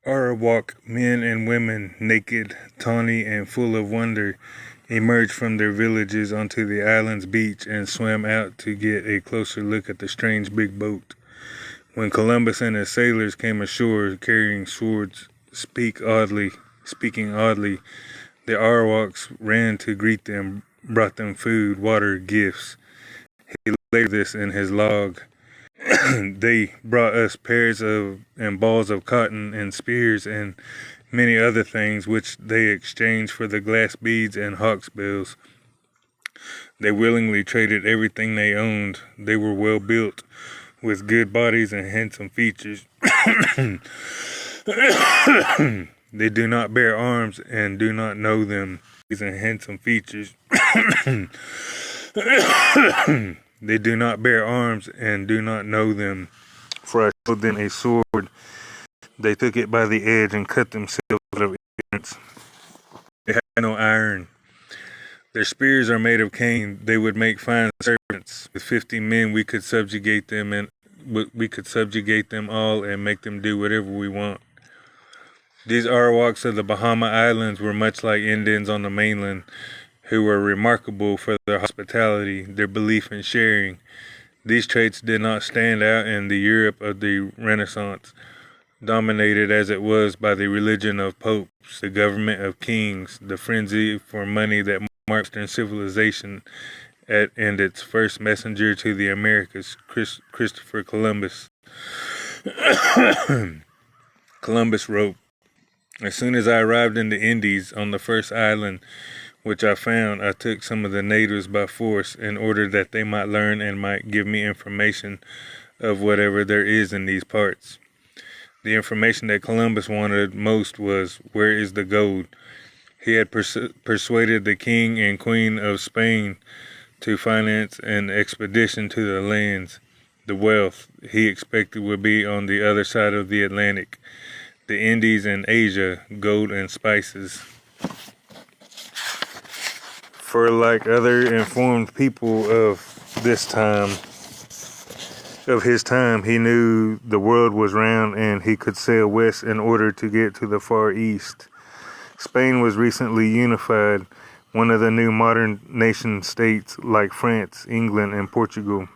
Arawak men and women, naked, tawny, and full of wonder, emerged from their villages onto the island's beach and swam out to get a closer look at the strange big boat. When Columbus and his sailors came ashore carrying swords, speaking oddly, the Arawaks ran to greet them, brought them food, water, gifts. He later this in his log. They brought us pairs of and balls of cotton and spears and many other things which they exchanged for the glass beads and hawksbills. They willingly traded everything they owned. They were well built, with good bodies and handsome features. They do not bear arms and do not know them. And handsome features. They do not bear arms and do not know them. For I showed them a sword. They took it by the edge and cut themselves out of ignorance. They had no iron. Their spears are made of cane. They would make fine servants. With 50 men we could subjugate them, and we could subjugate them all and make them do whatever we want. These Arawaks of the Bahama Islands were much like Indians on the mainland, who were remarkable for their hospitality, their belief in sharing. These traits did not stand out in the Europe of the Renaissance, dominated as it was by the religion of popes, the government of kings, the frenzy for money that marked Western civilization, and its first messenger to the Americas, Christopher Columbus. Columbus wrote, "As soon as I arrived in the Indies on the first island which I found, I took some of the natives by force in order that they might learn and might give me information of whatever there is in these parts." The information that Columbus wanted most was, where is the gold? He had persuaded the king and queen of Spain to finance an expedition to the lands. The wealth he expected would be on the other side of the Atlantic, the Indies and Asia, gold and spices. For like other informed people of his time, he knew the world was round and he could sail west in order to get to the Far East. Spain was recently unified, one of the new modern nation states like France, England, and Portugal.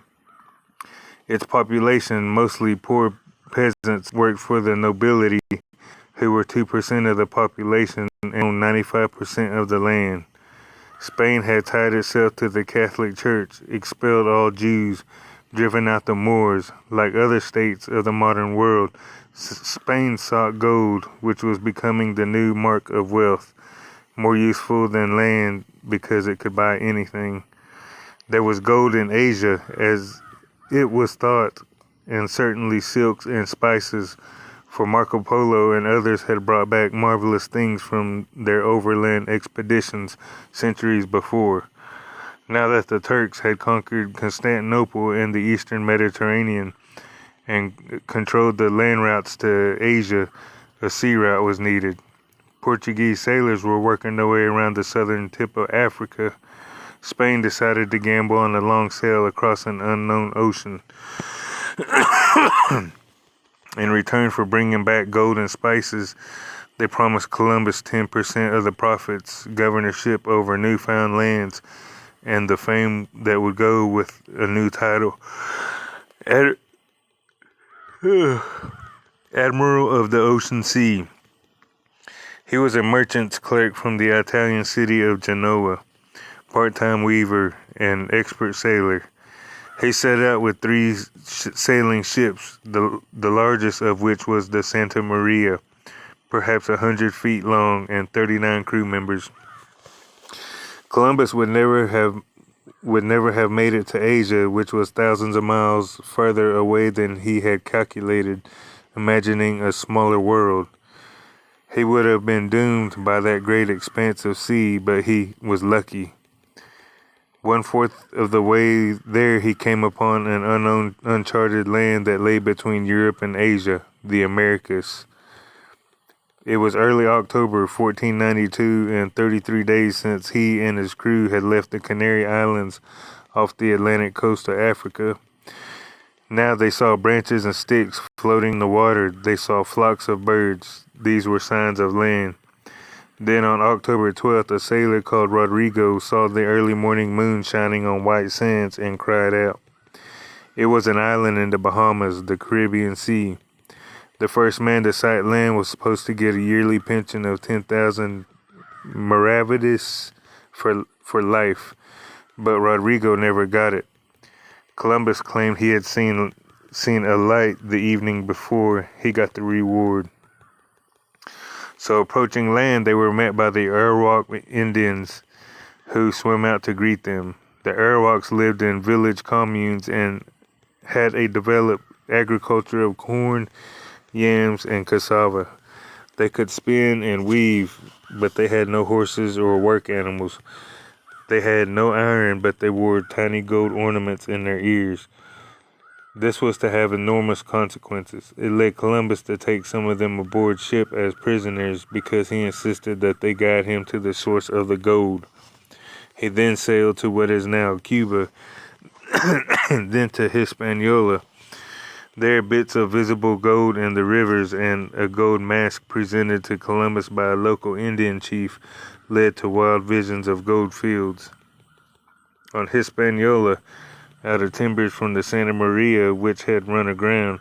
Its population, mostly poor peasants, worked for the nobility, who were 2% of the population and owned 95% of the land. Spain had tied itself to the Catholic Church, expelled all Jews, driven out the Moors. Like other states of the modern world, Spain sought gold, which was becoming the new mark of wealth, more useful than land because it could buy anything. There was gold in Asia, as it was thought, and certainly silks and spices, for Marco Polo and others had brought back marvelous things from their overland expeditions centuries before. Now that the Turks had conquered Constantinople and the eastern Mediterranean and controlled the land routes to Asia, a sea route was needed. Portuguese sailors were working their way around the southern tip of Africa. Spain decided to gamble on a long sail across an unknown ocean. In return for bringing back gold and spices, they promised Columbus 10% of the profits, governorship over newfound lands, and the fame that would go with a new title. Admiral of the Ocean Sea. He was a merchant's clerk from the Italian city of Genoa, part-time weaver, and expert sailor. He set out with 3 sailing ships, the largest of which was the Santa Maria, perhaps 100 feet long, and 39 crew members. Columbus would never have made it to Asia, which was thousands of miles further away than he had calculated, imagining a smaller world. He would have been doomed by that great expanse of sea, but he was lucky. 1/4 of the way there he came upon an unknown, uncharted land that lay between Europe and Asia, the Americas. It was early October 1492, and 33 days since he and his crew had left the Canary Islands off the Atlantic coast of Africa. Now they saw branches and sticks floating in the water. They saw flocks of birds. These were signs of land. Then on October 12th, a sailor called Rodrigo saw the early morning moon shining on white sands and cried out. It was an island in the Bahamas, the Caribbean Sea. The first man to sight land was supposed to get a yearly pension of 10,000 maravedis for life, but Rodrigo never got it. Columbus claimed he had seen a light the evening before. He got the reward. So approaching land, they were met by the Arawak Indians, who swam out to greet them. The Arawaks lived in village communes and had a developed agriculture of corn, yams, and cassava. They could spin and weave, but they had no horses or work animals. They had no iron, but they wore tiny gold ornaments in their ears. This was to have enormous consequences. It led Columbus to take some of them aboard ship as prisoners because he insisted that they guide him to the source of the gold. He then sailed to what is now Cuba, then to Hispaniola. There, bits of visible gold in the rivers and a gold mask presented to Columbus by a local Indian chief led to wild visions of gold fields. On Hispaniola, out of timbers from the Santa Maria, which had run aground,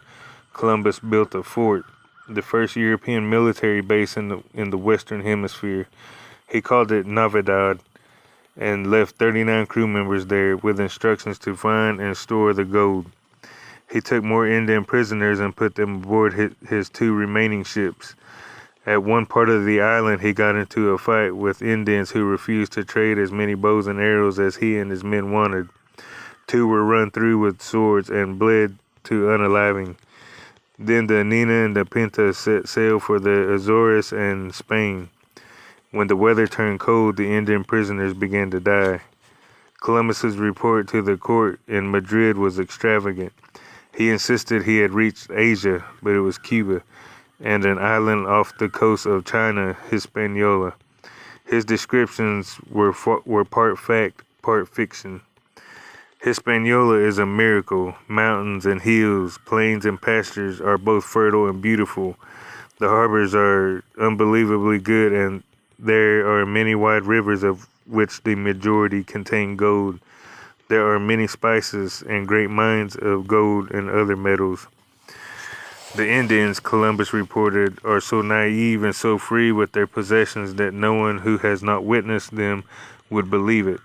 Columbus built a fort, the first European military base in the Western Hemisphere. He called it Navidad and left 39 crew members there with instructions to find and store the gold. He took more Indian prisoners and put them aboard his two remaining ships. At one part of the island, he got into a fight with Indians who refused to trade as many bows and arrows as he and his men wanted. Two were run through with swords and bled to unaliving. Then the Nina and the Pinta set sail for the Azores and Spain. When the weather turned cold, the Indian prisoners began to die. Columbus's report to the court in Madrid was extravagant. He insisted he had reached Asia, but it was Cuba, and an island off the coast of China, Hispaniola. His descriptions were part fact, part fiction. Hispaniola is a miracle. Mountains and hills, plains and pastures are both fertile and beautiful. The harbors are unbelievably good, and there are many wide rivers of which the majority contain gold. There are many spices and great mines of gold and other metals. The Indians, Columbus reported, are so naive and so free with their possessions that no one who has not witnessed them would believe it.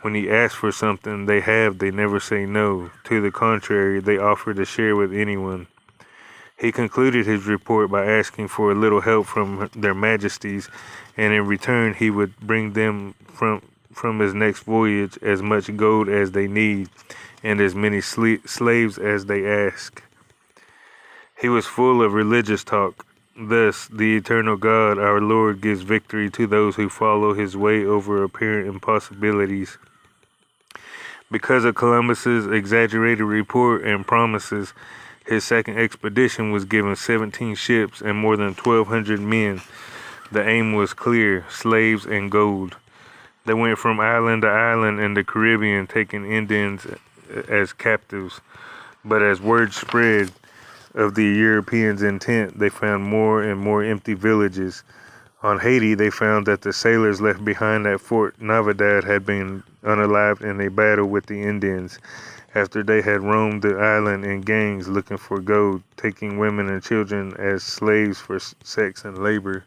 When you ask for something they never say no. To the contrary, they offer to share with anyone. He concluded his report by asking for a little help from their majesties, and in return he would bring them from his next voyage as much gold as they need, and as many slaves as they ask. He was full of religious talk. Thus, the eternal God, our Lord, gives victory to those who follow his way over apparent impossibilities. Because of Columbus's exaggerated report and promises, his second expedition was given 17 ships and more than 1,200 men. The aim was clear: slaves and gold. They went from island to island in the Caribbean, taking Indians as captives. But as word spread of the Europeans' intent, they found more and more empty villages. On Haiti, they found that the sailors left behind at Fort Navidad had been unalived in a battle with the Indians, after they had roamed the island in gangs looking for gold, taking women and children as slaves for sex and labor.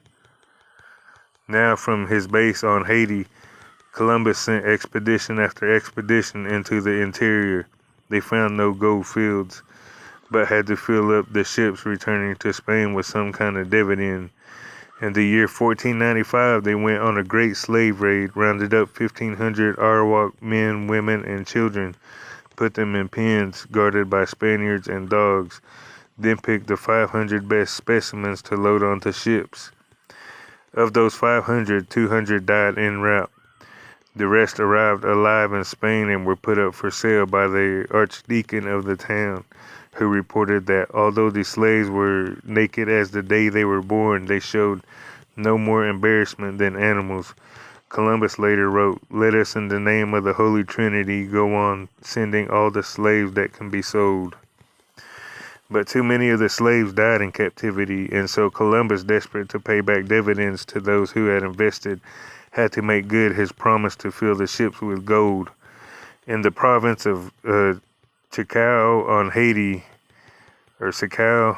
Now from his base on Haiti, Columbus sent expedition after expedition into the interior. They found no gold fields, but had to fill up the ships returning to Spain with some kind of dividend. In the year 1495, they went on a great slave raid, rounded up 1,500 Arawak men, women, and children, put them in pens guarded by Spaniards and dogs, then picked the 500 best specimens to load onto ships. Of those 500, 200 died en route. The rest arrived alive in Spain and were put up for sale by the archdeacon of the town, who reported that although the slaves were naked as the day they were born, they showed no more embarrassment than animals. Columbus later wrote, "Let us in the name of the Holy Trinity go on sending all the slaves that can be sold." But too many of the slaves died in captivity, and so Columbus, desperate to pay back dividends to those who had invested, had to make good his promise to fill the ships with gold. In the province of Chacao on Haiti, or Sacao,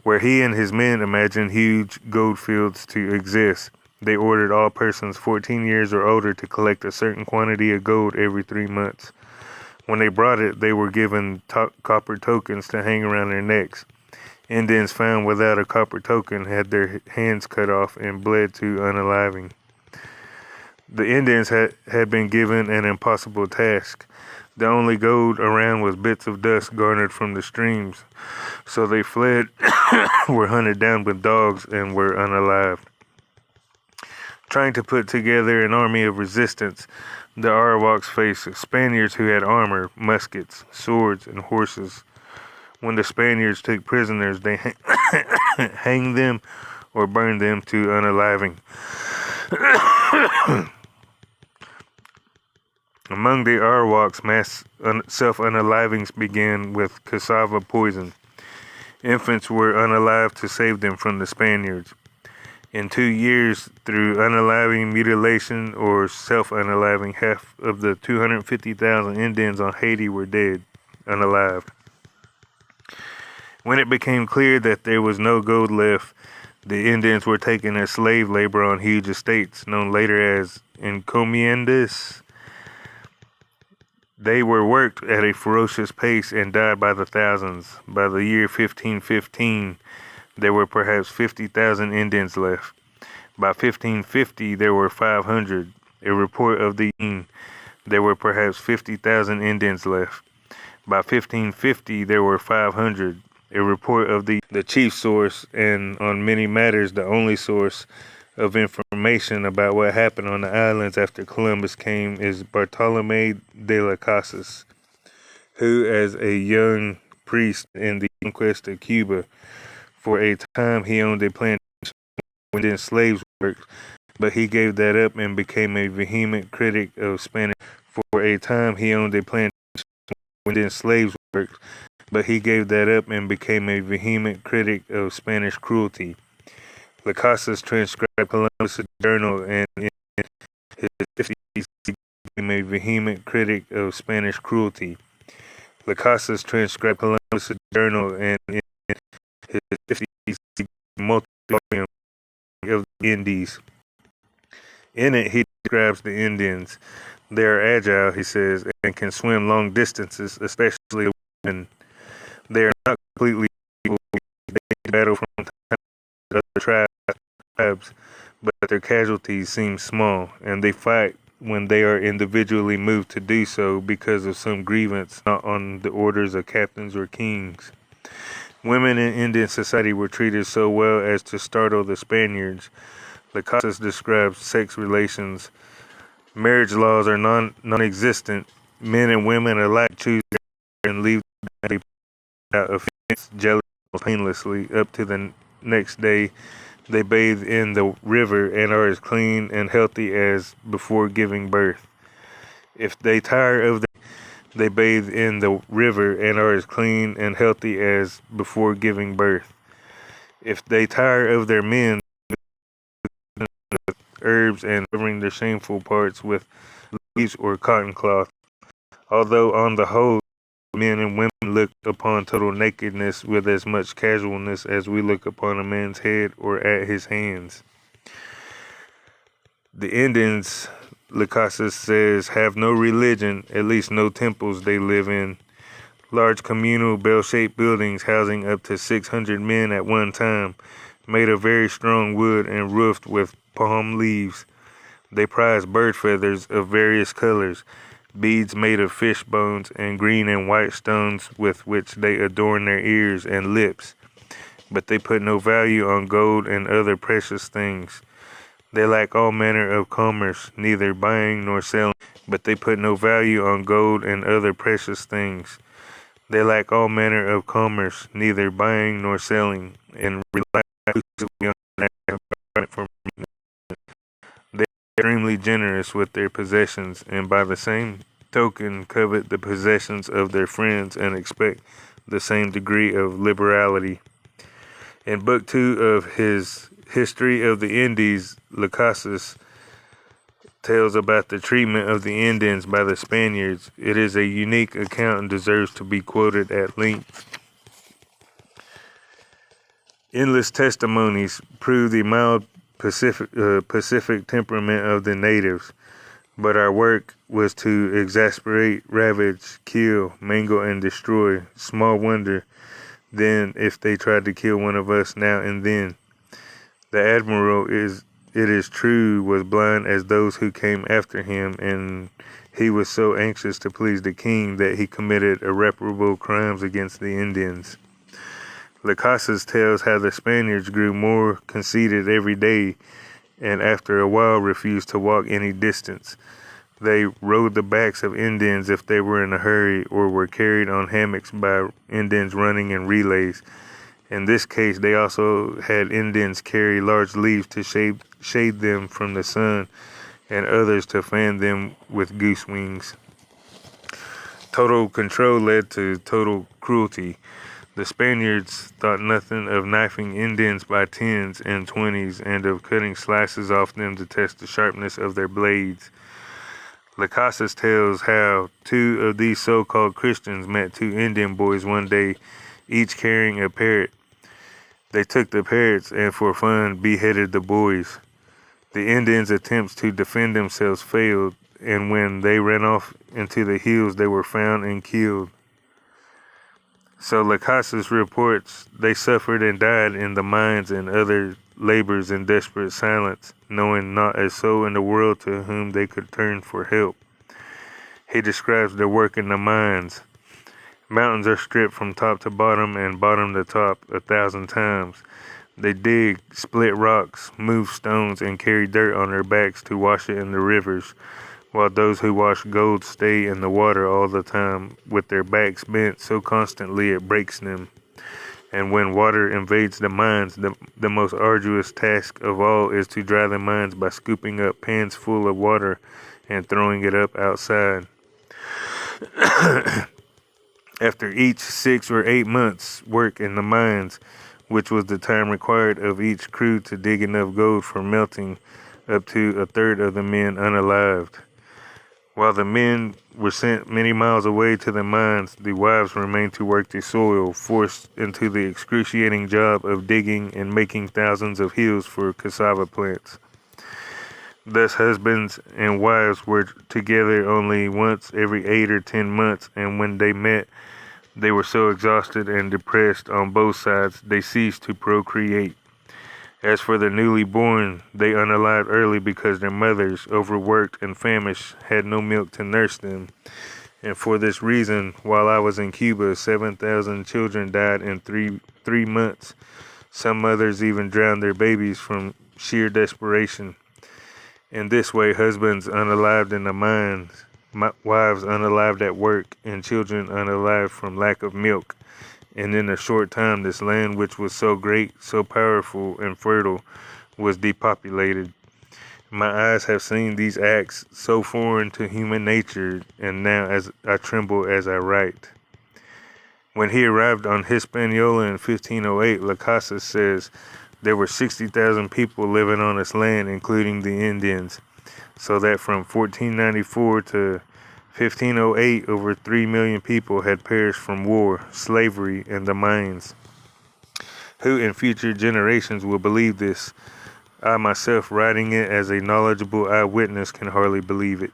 where he and his men imagined huge gold fields to exist, they ordered all persons 14 years or older to collect a certain quantity of gold every 3 months. When they brought it, they were given copper tokens to hang around their necks. Indians found without a copper token had their hands cut off and bled to unaliving. The Indians had been given an impossible task. The only gold around was bits of dust garnered from the streams. So they fled, were hunted down with dogs, and were unalived. Trying to put together an army of resistance, the Arawaks faced Spaniards who had armor, muskets, swords, and horses. When the Spaniards took prisoners, they hanged them or burned them to unaliving. Among the Arawaks, mass self-unalivings began with cassava poison. Infants were unalived to save them from the Spaniards. In 2 years, through unaliving, mutilation, or self-unaliving, half of the 250,000 Indians on Haiti were dead, unalived. When it became clear that there was no gold left, the Indians were taken as slave labor on huge estates, known later as encomiendas. They were worked at a ferocious pace and died by the thousands. By the year 1515, there were perhaps 50,000 Indians left. By 1550, there were 500. A report of the there were perhaps 50,000 Indians left. By 1550, there were 500. A report of the chief source, and on many matters the only source of information about what happened on the islands after Columbus came, is Bartolome de las Casas, who, as a young priest in the conquest of Cuba, for a time he owned a plantation wherein slaves worked, but he gave that up and became a vehement critic of Spanish. For a time he owned a plantation wherein slaves worked, but he gave that up and became a vehement critic of Spanish cruelty. Las Casas transcribed Columbus' journal, and in his 50s he became a vehement critic of Spanish cruelty. Las Casas transcribed Columbus' journal, and in his 50s he multi-volume of the Indies. In it, he describes the Indians. They are agile, he says, and can swim long distances, especially women. They are not completely evil. They battle from time to other tribes, but their casualties seem small, and they fight when they are individually moved to do so because of some grievance, not on the orders of captains or kings. Women in Indian society were treated so well as to startle the Spaniards. Las Casas describes sex relations. Marriage laws are non-existent. Men and women alike choose and leave without offense, jealous, painlessly. Up to the next day, they bathe in the river and are as clean and healthy as before giving birth. If they tire of they bathe in the river and are as clean and healthy as before giving birth. If they tire of their men, herbs and covering their shameful parts with leaves or cotton cloth. Although on the whole, men and women look upon total nakedness with as much casualness as we look upon a man's head or at his hands. The Indians, Las Casas says, have no religion, at least no temples they live in. Large communal bell-shaped buildings housing up to 600 men at one time, made of very strong wood and roofed with palm leaves. They prize bird feathers of various colors, beads made of fish bones, and green and white stones with which they adorn their ears and lips. But they put no value on gold and other precious things. They lack all manner of commerce, neither buying nor selling. But they put no value on gold and other precious things. They lack all manner of commerce, neither buying nor selling, and rely exclusively on that for they are extremely generous with their possessions, and by the same token covet the possessions of their friends and expect the same degree of liberality. In Book 2 of his History of the Indies, Las tells about the treatment of the Indians by the Spaniards. It is a unique account and deserves to be quoted at length. Endless testimonies prove the mild Pacific temperament of the natives, but our work was to exasperate, ravage, kill, mangle, and destroy. Small wonder, then, if they tried to kill one of us now and then. The admiral, it is true, was blind as those who came after him, and he was so anxious to please the king that he committed irreparable crimes against the Indians. Las tells how the Spaniards grew more conceited every day, and after a while refused to walk any distance. They rode the backs of Indians if they were in a hurry, or were carried on hammocks by Indians running in relays. In this case, they also had Indians carry large leaves to shade them from the sun, and others to fan them with goose wings. Total control led to total cruelty. The Spaniards thought nothing of knifing Indians by 10s and 20s, and of cutting slices off them to test the sharpness of their blades. Las tells how 2 of these so-called Christians met 2 Indian boys one day, each carrying a parrot. They took the parrots and for fun beheaded the boys. The Indians' attempts to defend themselves failed, and when they ran off into the hills, they were found and killed. So Las reports they suffered and died in the mines and other labors in desperate silence, knowing not a soul in the world to whom they could turn for help. He describes their work in the mines. Mountains are stripped from top to bottom and bottom to top 1,000 times. They dig, split rocks, move stones, and carry dirt on their backs to wash it in the rivers, while those who wash gold stay in the water all the time, with their backs bent so constantly it breaks them. And when water invades the mines, the most arduous task of all is to dry the mines by scooping up pans full of water and throwing it up outside. After each 6 or 8 months' work in the mines, which was the time required of each crew to dig enough gold for melting up to 1/3 of the men unalived. While the men were sent many miles away to the mines, the wives remained to work the soil, forced into the excruciating job of digging and making thousands of hills for cassava plants. Thus husbands and wives were together only once every 8 or 10 months, and when they met, they were so exhausted and depressed on both sides, they ceased to procreate. As for the newly born, they unalived early because their mothers, overworked and famished, had no milk to nurse them. And for this reason, while I was in Cuba, 7,000 children died in three months. Some mothers even drowned their babies from sheer desperation. In this way, husbands unalived in the mines, wives unalived at work, and children unalived from lack of milk. And in a short time, this land, which was so great, so powerful and fertile, was depopulated. My eyes have seen these acts so foreign to human nature, and now as I tremble as I write. When he arrived on Hispaniola in 1508, Las says there were 60,000 people living on this land, including the Indians, so that from 1494 to 1508, over 3 million people had perished from war, slavery, and the mines. Who in future generations will believe this? I myself, writing it as a knowledgeable eyewitness, can hardly believe it.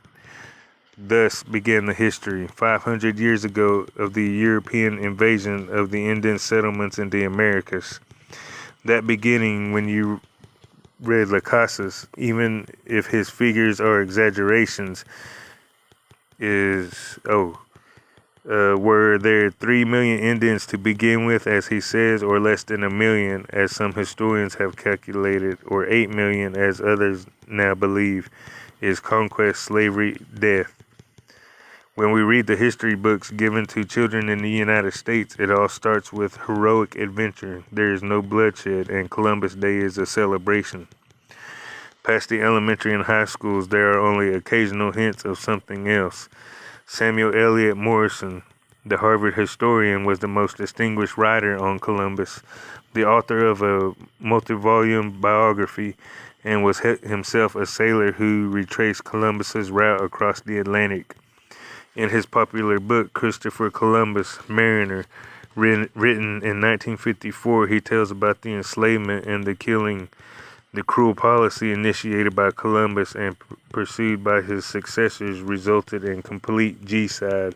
Thus began the history, 500 years ago, of the European invasion of the Indian settlements in the Americas. That beginning, when you read Las, even if his figures are exaggerations, were there 3 million Indians to begin with, as he says, or less than 1 million, as some historians have calculated, or 8 million, as others now believe, is conquest, slavery, death. When we read the history books given to children in the United States, it all starts with heroic adventure. There is no bloodshed, and Columbus Day is a celebration. Past the elementary and high schools, there are only occasional hints of something else. Samuel Eliot Morison, The Harvard historian was the most distinguished writer on Columbus, the author of a multi-volume biography, and was himself a sailor who retraced Columbus's route across the Atlantic. In his popular book, Christopher Columbus, Mariner, written in 1954, he tells about the enslavement and the killing, the cruel policy initiated by Columbus and pursued by his successors resulted in complete genocide.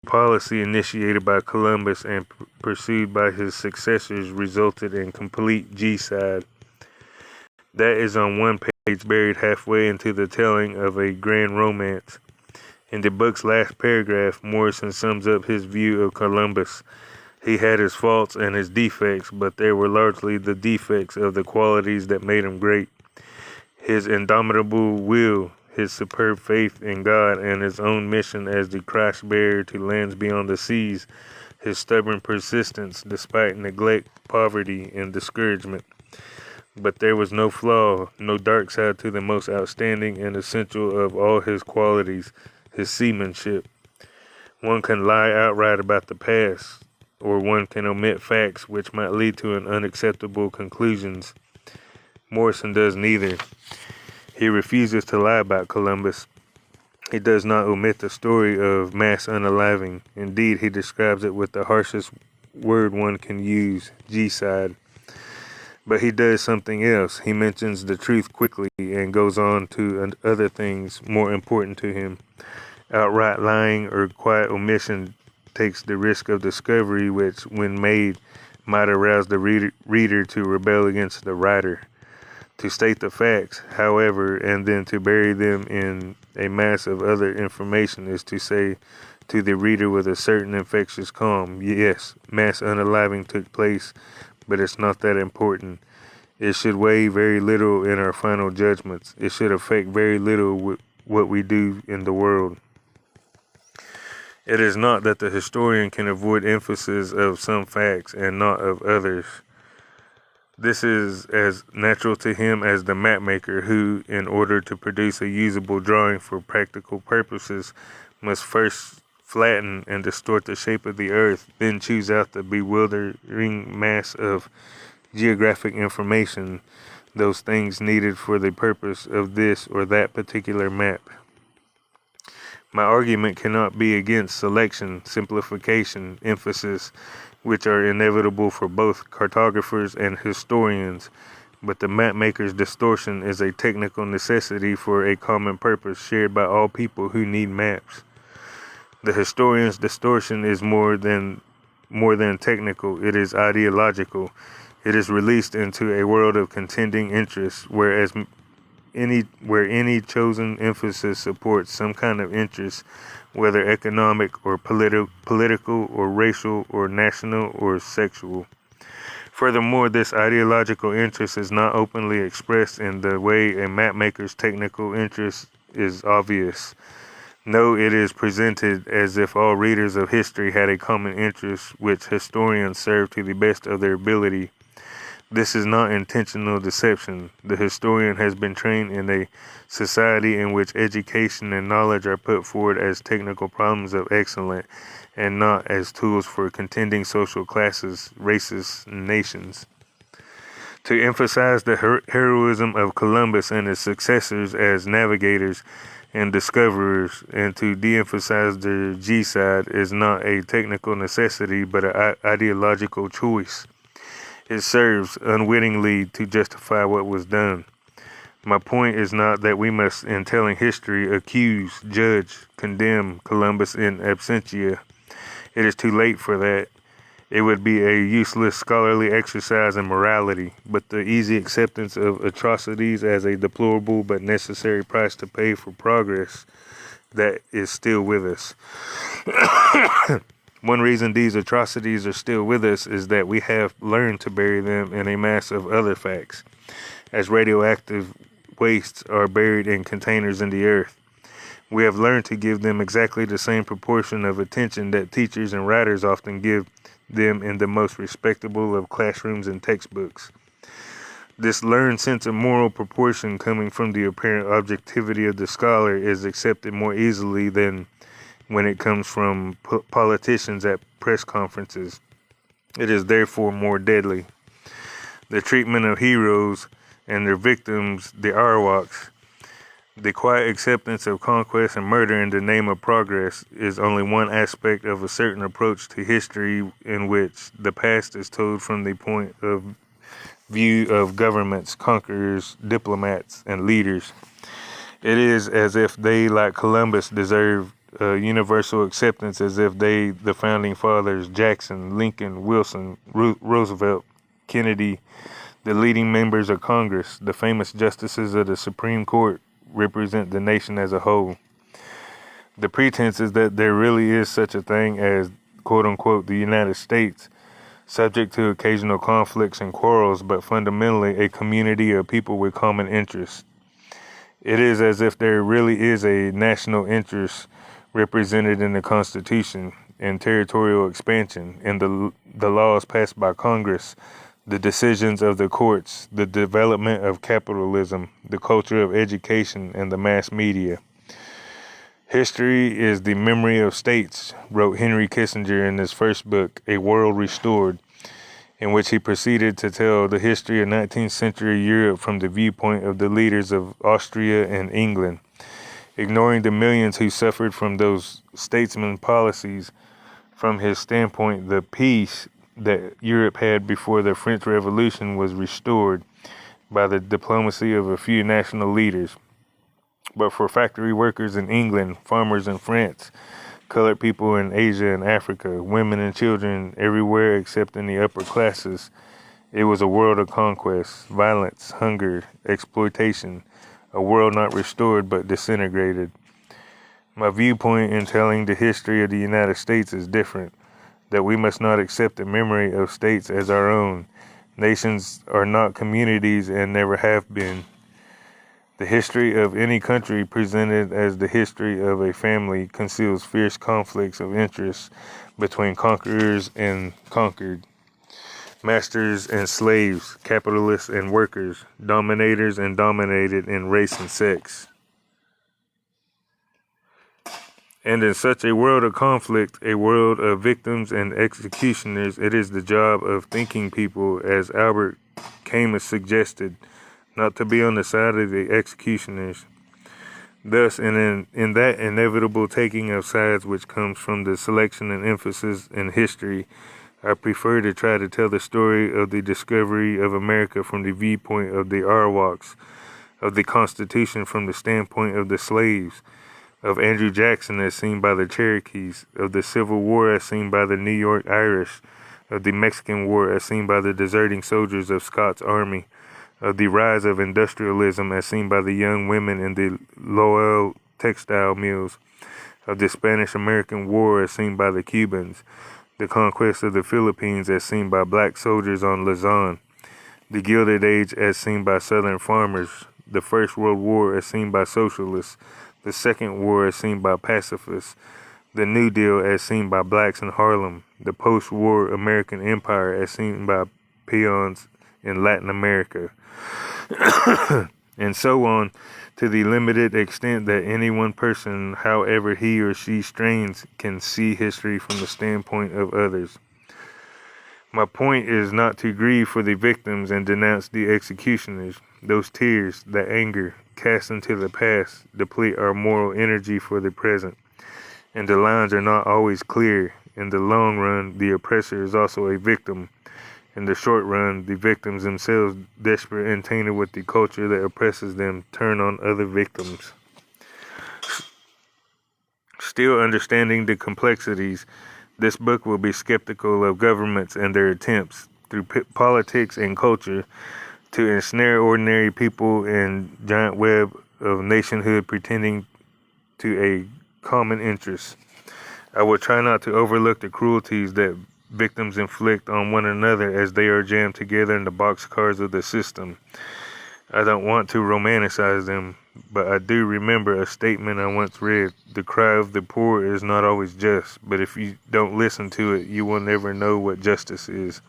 Policy initiated by Columbus and pursued by his successors resulted in complete genocide. That is on one page, buried halfway into the telling of a grand romance. In the book's last paragraph, Morrison sums up his view of Columbus. He had his faults and his defects, but they were largely the defects of the qualities that made him great. His indomitable will, his superb faith in God and his own mission as the Christ-bearer to lands beyond the seas, his stubborn persistence despite neglect, poverty, and discouragement. But there was no flaw, no dark side to the most outstanding and essential of all his qualities, his seamanship. One can lie outright about the past, or one can omit facts which might lead to an unacceptable conclusions. Morrison does neither. He refuses to lie about Columbus. He does not omit the story of mass unaliving. Indeed, he describes it with the harshest word one can use, genocide. But he does something else. He mentions the truth quickly and goes on to other things more important to him. Outright lying or quiet omission takes the risk of discovery which, when made, might arouse the reader to rebel against the writer. To state the facts, however, and then to bury them in a mass of other information is to say to the reader with a certain infectious calm, yes, mass unaliving took place, but it's not that important. It should weigh very little in our final judgments. It should affect very little with what we do in the world. It is not that the historian can avoid emphasis of some facts and not of others. This is as natural to him as the mapmaker who, in order to produce a usable drawing for practical purposes, must first flatten and distort the shape of the earth, then choose out the bewildering mass of geographic information, those things needed for the purpose of this or that particular map. My argument cannot be against selection, simplification, emphasis, which are inevitable for both cartographers and historians, but the mapmaker's distortion is a technical necessity for a common purpose shared by all people who need maps. The historian's distortion is more than technical, it is ideological. It is released into a world of contending interests, where any chosen emphasis supports some kind of interest, whether economic or political or racial or national or sexual. Furthermore, this ideological interest is not openly expressed in the way a mapmaker's technical interest is obvious. No, it is presented as if all readers of history had a common interest which historians serve to the best of their ability. This is not intentional deception. The historian has been trained in a society in which education and knowledge are put forward as technical problems of excellence and not as tools for contending social classes, races, and nations. To emphasize the heroism of Columbus and his successors as navigators and discoverers, and to de-emphasize the genocide is not a technical necessity but an ideological choice. It serves unwittingly to justify what was done. My point is not that we must, in telling history, accuse, judge, condemn Columbus in absentia. It is too late for that. It would be a useless scholarly exercise in morality, but the easy acceptance of atrocities as a deplorable but necessary price to pay for progress that is still with us. One reason these atrocities are still with us is that we have learned to bury them in a mass of other facts, as radioactive wastes are buried in containers in the earth. We have learned to give them exactly the same proportion of attention that teachers and writers often give them in the most respectable of classrooms and textbooks. This learned sense of moral proportion coming from the apparent objectivity of the scholar is accepted more easily than when it comes from politicians at press conferences. It is therefore more deadly. The treatment of heroes and their victims, the Arawaks, the quiet acceptance of conquest and murder in the name of progress is only one aspect of a certain approach to history in which the past is told from the point of view of governments, conquerors, diplomats, and leaders. It is as if they, like Columbus, deserve universal acceptance, as if they, the founding fathers, Jackson, Lincoln, Wilson, Roosevelt, Kennedy, the leading members of Congress, the famous justices of the Supreme Court, represent the nation as a whole. The pretense is that there really is such a thing as, quote-unquote, the United States, subject to occasional conflicts and quarrels, but fundamentally a community of people with common interests. It is as if there really is a national interest represented in the Constitution, in territorial expansion, in the laws passed by Congress, the decisions of the courts, the development of capitalism, the culture of education, and the mass media. History is the memory of states, wrote Henry Kissinger in his first book, A World Restored, in which he proceeded to tell the history of 19th century Europe from the viewpoint of the leaders of Austria and England, ignoring the millions who suffered from those statesman policies. From his standpoint, the peace that Europe had before the French Revolution was restored by the diplomacy of a few national leaders. But for factory workers in England, farmers in France, colored people in Asia and Africa, women and children everywhere except in the upper classes, it was a world of conquest, violence, hunger, exploitation, a world not restored but disintegrated. My viewpoint in telling the history of the United States is different, that we must not accept the memory of states as our own. Nations are not communities and never have been. The history of any country presented as the history of a family conceals fierce conflicts of interest between conquerors and conquered, masters and slaves, capitalists and workers, dominators and dominated in race and sex. And in such a world of conflict, a world of victims and executioners, it is the job of thinking people, as Albert Camus suggested, not to be on the side of the executioners. Thus, in that inevitable taking of sides which comes from the selection and emphasis in history, I prefer to try to tell the story of the discovery of America from the viewpoint of the Arawaks, of the Constitution from the standpoint of the slaves, of Andrew Jackson as seen by the Cherokees, of the Civil War as seen by the New York Irish, of the Mexican War as seen by the deserting soldiers of Scott's army, of the rise of industrialism as seen by the young women in the Lowell textile mills, of the Spanish-American War as seen by the Cubans, the conquest of the Philippines as seen by black soldiers on Luzon, the Gilded Age as seen by Southern farmers, the First World War as seen by socialists, the Second War as seen by pacifists, the New Deal as seen by blacks in Harlem, the post-war American Empire as seen by peons in Latin America, and so on, to the limited extent that any one person, however he or she strains, can see history from the standpoint of others. My point is not to grieve for the victims and denounce the executioners. Those tears, that anger, cast into the past, deplete our moral energy for the present. And the lines are not always clear. In the long run, the oppressor is also a victim. In the short run, the victims themselves, desperate and tainted with the culture that oppresses them, turn on other victims. Still understanding the complexities, this book will be skeptical of governments and their attempts, through politics and culture, to ensnare ordinary people in giant web of nationhood pretending to a common interest. I will try not to overlook the cruelties that victims inflict on one another as they are jammed together in the boxcars of the system. I don't want to romanticize them, but I do remember a statement I once read: the cry of the poor is not always just, but if you don't listen to it, you will never know what justice is.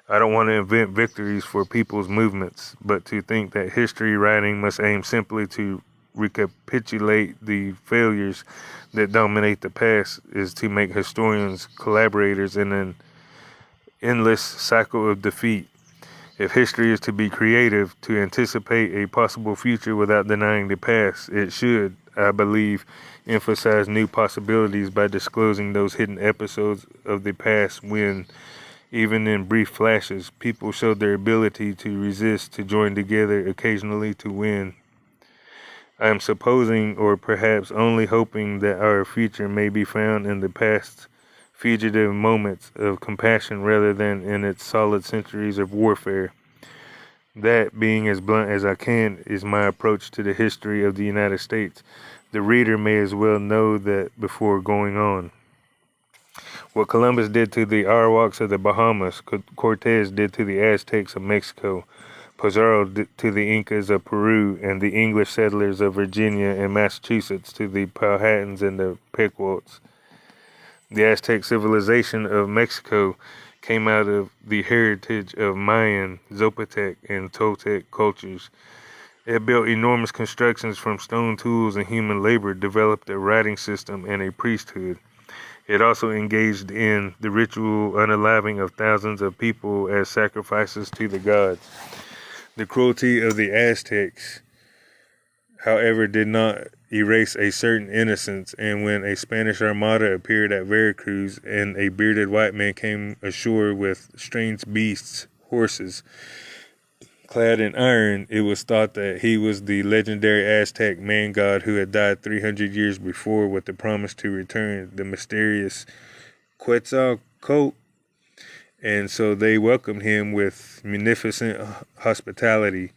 I don't want to invent victories for people's movements, but to think that history writing must aim simply to recapitulate the failures that dominate the past is to make historians collaborators in an endless cycle of defeat. If history is to be creative, to anticipate a possible future without denying the past, it should, I believe, emphasize new possibilities by disclosing those hidden episodes of the past when, even in brief flashes, people showed their ability to resist, to join together, occasionally to win. I am supposing, or perhaps only hoping, that our future may be found in the past fugitive moments of compassion rather than in its solid centuries of warfare. That, being as blunt as I can, is my approach to the history of the United States. The reader may as well know that before going on. What Columbus did to the Arawaks of the Bahamas, Cortez did to the Aztecs of Mexico, Pizarro to the Incas of Peru, and the English settlers of Virginia and Massachusetts to the Powhatans and the Pequots. The Aztec civilization of Mexico came out of the heritage of Mayan, Zapotec, and Toltec cultures. It built enormous constructions from stone tools and human labor, developed a writing system and a priesthood. It also engaged in the ritual unaliving of thousands of people as sacrifices to the gods. The cruelty of the Aztecs, however, did not erase a certain innocence, and when a Spanish armada appeared at Veracruz and a bearded white man came ashore with strange beasts, horses, clad in iron, it was thought that he was the legendary Aztec man-god who had died 300 years before with the promise to return, the mysterious Quetzalcoatl. And so they welcomed him with munificent hospitality.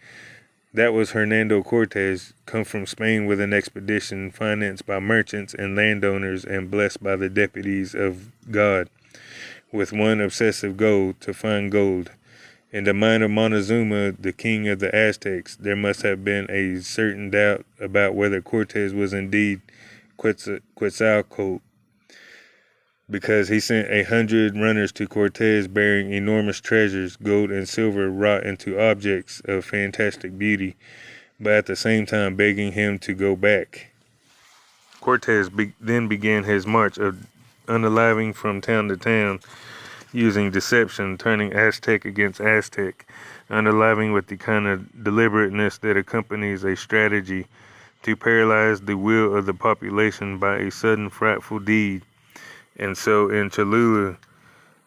That was Hernando Cortez, come from Spain with an expedition financed by merchants and landowners and blessed by the deputies of God, with one obsessive goal, to find gold. In the mind of Montezuma, the king of the Aztecs, there must have been a certain doubt about whether Cortez was indeed Quetzalcoatl, because he sent 100 runners to Cortez bearing enormous treasures, gold and silver wrought into objects of fantastic beauty, but at the same time begging him to go back. Cortez then began his march of unaliving from town to town, using deception, turning Aztec against Aztec, unaliving with the kind of deliberateness that accompanies a strategy to paralyze the will of the population by a sudden frightful deed. And so in Cholula,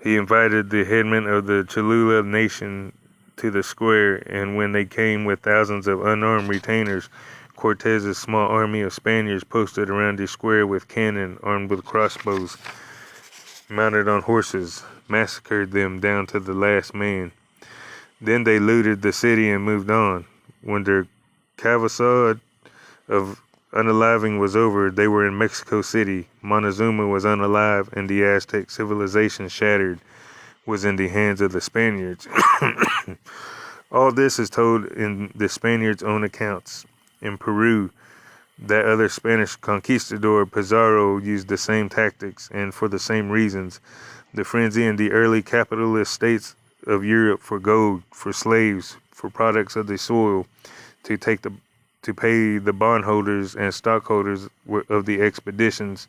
he invited the headmen of the Cholula nation to the square, and when they came with thousands of unarmed retainers, Cortez's small army of Spaniards posted around the square with cannon, armed with crossbows, mounted on horses, massacred them down to the last man. Then they looted the city and moved on. When their cavasade of unaliving was over, they were in Mexico City. Montezuma was unalive, and the Aztec civilization, shattered, was in the hands of the Spaniards. All this is told in the Spaniards' own accounts. In Peru, that other Spanish conquistador, Pizarro, used the same tactics, and for the same reasons. The frenzy in the early capitalist states of Europe for gold, for slaves, for products of the soil, to pay the bondholders and stockholders of the expeditions,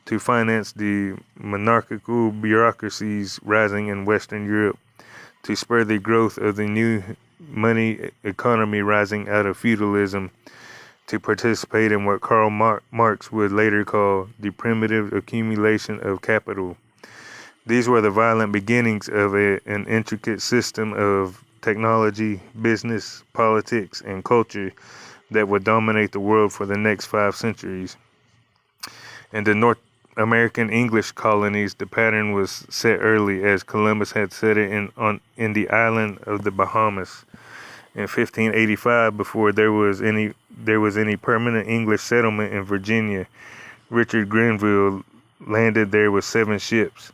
to finance the monarchical bureaucracies rising in Western Europe, to spur the growth of the new money economy rising out of feudalism, to participate in what Karl Marx would later call the primitive accumulation of capital. These were the violent beginnings of an intricate system of technology, business, politics, and culture that would dominate the world for the next 5 centuries. In the North American English colonies, the pattern was set early, as Columbus had set it in the island of the Bahamas. In 1585, before there was any permanent English settlement in Virginia, Richard Grenville landed there with 7 ships.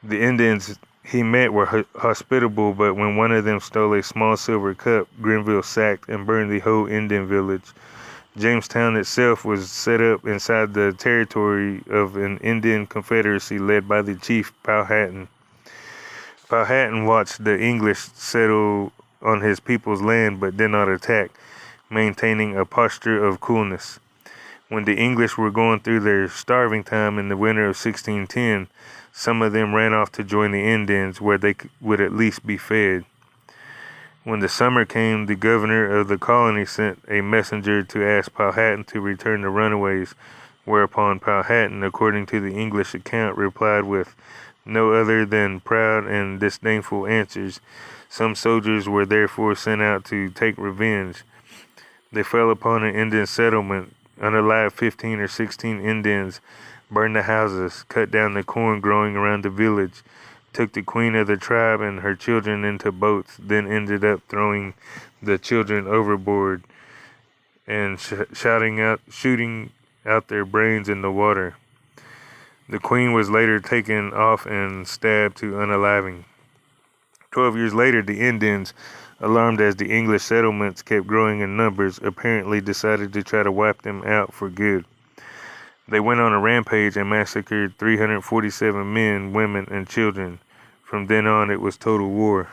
The Indians he met were hospitable, but when one of them stole a small silver cup, Grenville sacked and burned the whole Indian village. Jamestown itself was set up inside the territory of an Indian confederacy led by the chief Powhatan. Powhatan watched the English settle on his people's land but did not attack. maintaining a posture of coolness. When the English were going through their starving time in the winter of 1610, some of them ran off to join the Indians where they would at least be fed. When the summer came, the governor of the colony sent a messenger to ask Powhatan to return the runaways, whereupon Powhatan, according to the English account, replied with no other than proud and disdainful answers. Some soldiers were therefore sent out to take revenge. They fell upon an Indian settlement, unalived 15 or 16 Indians, burned the houses, cut down the corn growing around the village, took the queen of the tribe and her children into boats, then ended up throwing the children overboard and shooting out their brains in the water. The queen was later taken off and stabbed to unaliving. 12 years later, the Indians, alarmed as the English settlements kept growing in numbers, apparently decided to try to wipe them out for good. They went on a rampage and massacred 347 men, women, and children. From then on, it was total war.